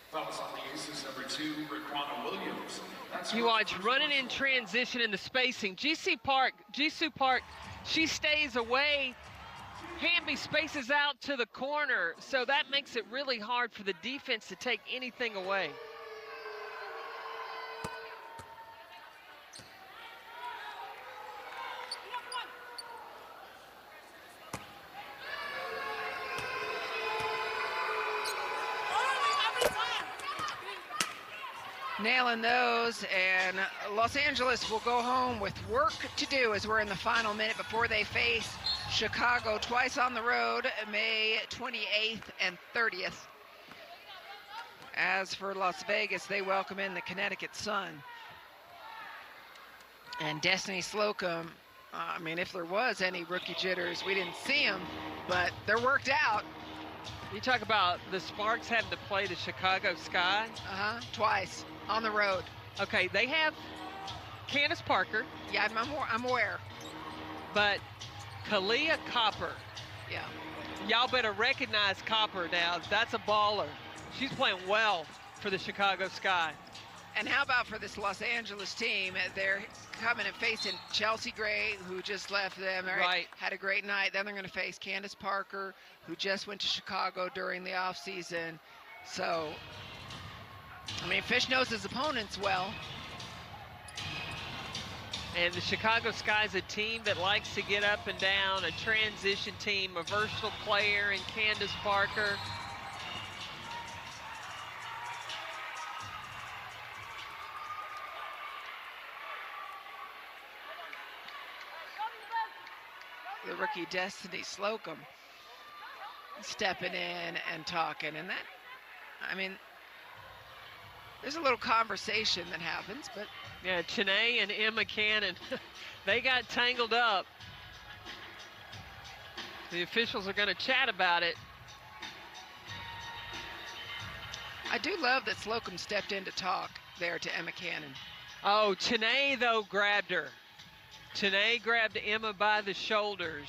Fouls on the Aces, number 2, Raquana Williams. You watch running in transition in the spacing. GC Park, she stays away. Hamby spaces out to the corner, so that makes it really hard for the defense to take anything away. Nailing those, and Los Angeles will go home with work to do as we're in the final minute before they face Chicago twice on the road, May 28th and 30th. As for Las Vegas, they welcome in the Connecticut Sun. And Destiny Slocum, if there was any rookie jitters, we didn't see them, but they're worked out. You talk about the Sparks having to play the Chicago Sky. Twice on the road. Okay, they have Candace Parker. Yeah, I'm aware. But Kalia Copper. Yeah. Y'all better recognize Copper now. That's a baller. She's playing well for the Chicago Sky. And how about for this Los Angeles team? They're coming and facing Chelsea Gray, who just left them. Right. Had a great night. Then they're going to face Candace Parker, who just went to Chicago during the offseason. So, I mean, Fish knows his opponents well. And the Chicago Sky's a team that likes to get up and down, a transition team, a versatile player in Candace Parker. The rookie Destiny Slocum stepping in and talking. And that, I mean, there's a little conversation that happens, but. Yeah, Chanae and Emma Cannon, they got tangled up. The officials are going to chat about it. I do love that Slocum stepped in to talk there to Emma Cannon. Oh, Chanae, though, grabbed her. Chanae grabbed Emma by the shoulders.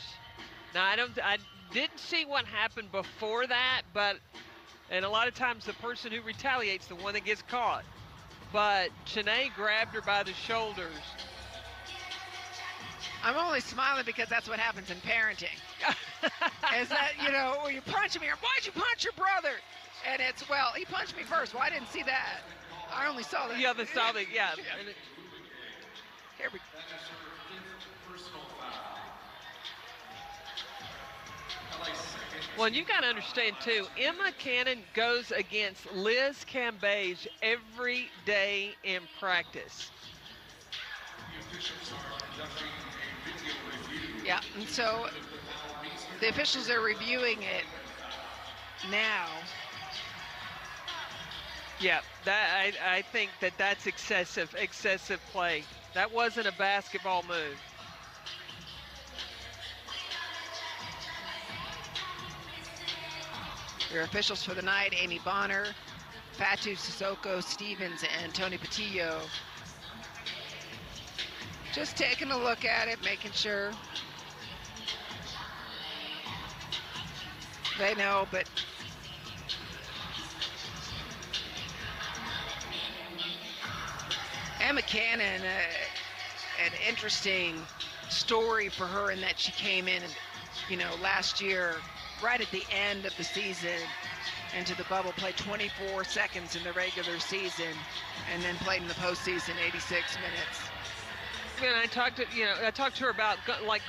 Now, I didn't see what happened before that, and a lot of times the person who retaliates the one that gets caught. But Chanae grabbed her by the shoulders. I'm only smiling because that's what happens in parenting. Is that, you know, you punch me, or why'd you punch your brother? And it's, well, he punched me first. Well, I didn't see that. I only saw that. Yeah, the saw that, yeah. And here we go. Well, and you've got to understand, too, Emma Cannon goes against Liz Cambage every day in practice. Yeah, and so the officials are reviewing it now. Yeah, I think that's excessive play. That wasn't a basketball move. Your officials for the night: Amy Bonner, Fatu Sissoko Stevens, and Tony Patillo. Just taking a look at it, making sure they know, but Emma Cannon, an interesting story for her in that she came in, you know, last year, right at the end of the season, into the bubble, played 24 seconds in the regular season, and then played in the postseason 86 minutes. And I talked to her about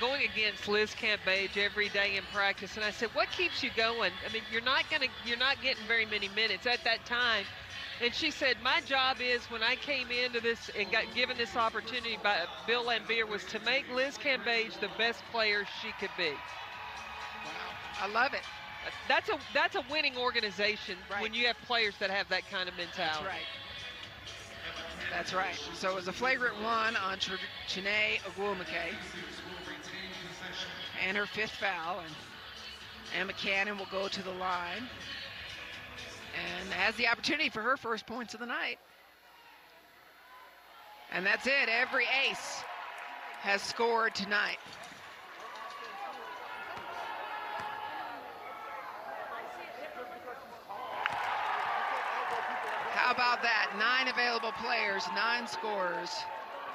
going against Liz Cambage every day in practice, and I said, what keeps you going? I mean, you're not getting very many minutes at that time. And she said, my job is, when I came into this and got given this opportunity by Bill Laimbeer, was to make Liz Cambage the best player she could be. Wow, I love it. That's a winning organization, right, when you have players that have that kind of mentality. That's right. That's right. So it was a flagrant one on Chanae Ogwumike, and her fifth foul. And Emma Cannon will go to the line and has the opportunity for her first points of the night. And that's it. Every ace has scored tonight. How about that? 9 available players, 9 scorers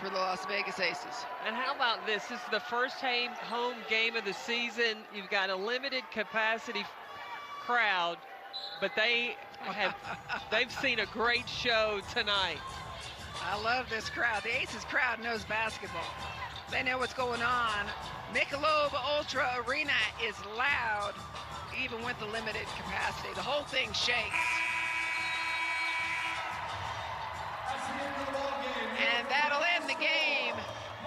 for the Las Vegas Aces. And how about this? This is the first home game of the season. You've got a limited capacity crowd, but they've seen a great show tonight. I love this crowd. The Aces crowd knows basketball. They know what's going on. Michelob Ultra Arena is loud, even with the limited capacity. The whole thing shakes. And that'll end the game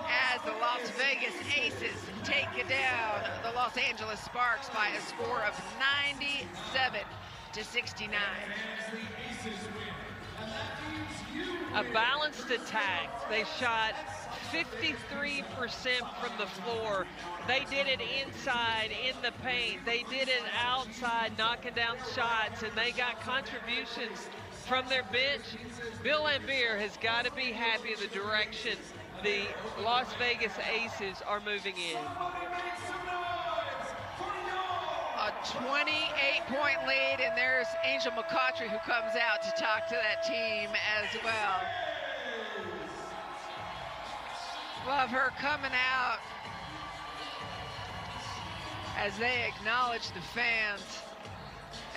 as the Las Vegas Aces take it down the Los Angeles Sparks by a score of 97-69. A balanced attack. They shot 53% from the floor. They did it inside in the paint. They did it outside, knocking down shots, and they got contributions from their bench. Bill Laimbeer has got to be happy in the direction the Las Vegas Aces are moving in. A 28-point lead, and there's Angel McCautry, who comes out to talk to that team as well. Love her coming out as they acknowledge the fans.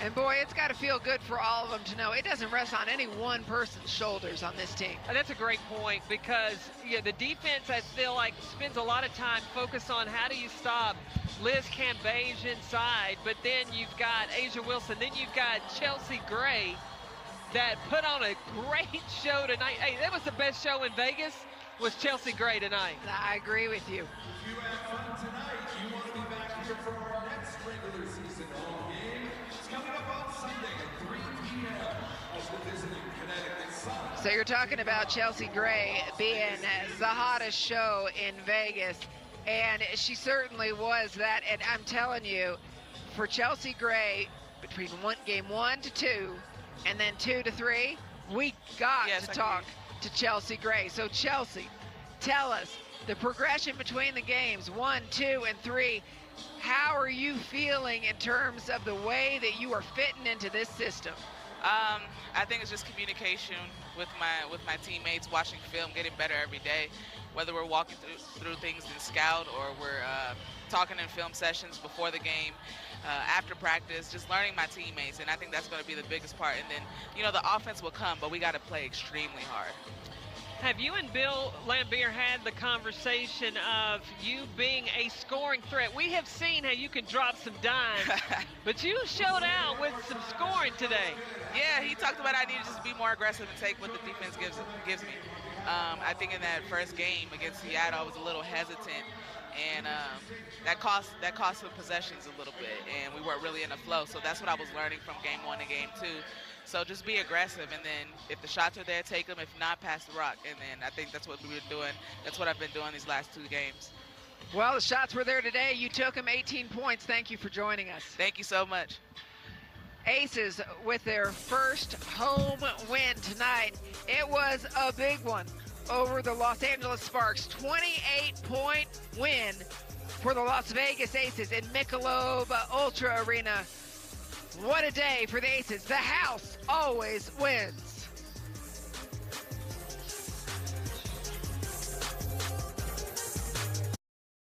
And boy, it's got to feel good for all of them to know it doesn't rest on any one person's shoulders on this team. And that's a great point, because the defense, I feel like, spends a lot of time focused on how do you stop Liz Cambage inside, but then you've got Asia Wilson, then you've got Chelsea Gray that put on a great show tonight. Hey, that was the best show in Vegas, was Chelsea Gray tonight. I agree with you. If you had fun tonight, you want to be back here for our next regular season home game. It's coming up on Sunday at 3 p.m. as we're visiting Connecticut Sun. So you're talking about Chelsea Gray being the hottest show in Vegas, and she certainly was that. And I'm telling you, for Chelsea Gray, between game 1 to 2 and then 2 to 3, we got to talk to Chelsea Gray. So Chelsea, tell us the progression between the games 1, 2, and 3. How are you feeling in terms of the way that you are fitting into this system? I think it's just communication with my teammates, watching film, getting better every day, whether we're walking through things in scout or we're talking in film sessions before the game, after practice, just learning my teammates. And I think that's going to be the biggest part. And then, the offense will come, but we got to play extremely hard. Have you and Bill Lambier had the conversation of you being a scoring threat? We have seen how you can drop some dimes, but you showed out with some scoring today. Yeah, he talked about I need to just be more aggressive and take what the defense gives me. I think in that first game against Seattle, I was a little hesitant, and that cost some possessions a little bit, and we weren't really in the flow. So that's what I was learning from game 1 and game 2. So just be aggressive, and then if the shots are there, take them. If not, pass the rock. And then I think that's what we were doing. That's what I've been doing these last 2 games. Well, the shots were there today. You took them, 18 points. Thank you for joining us. Thank you so much. Aces with their first home win tonight. It was a big one over the Los Angeles Sparks. 28-point win for the Las Vegas Aces in Michelob Ultra Arena. What a day for the Aces. The house always wins.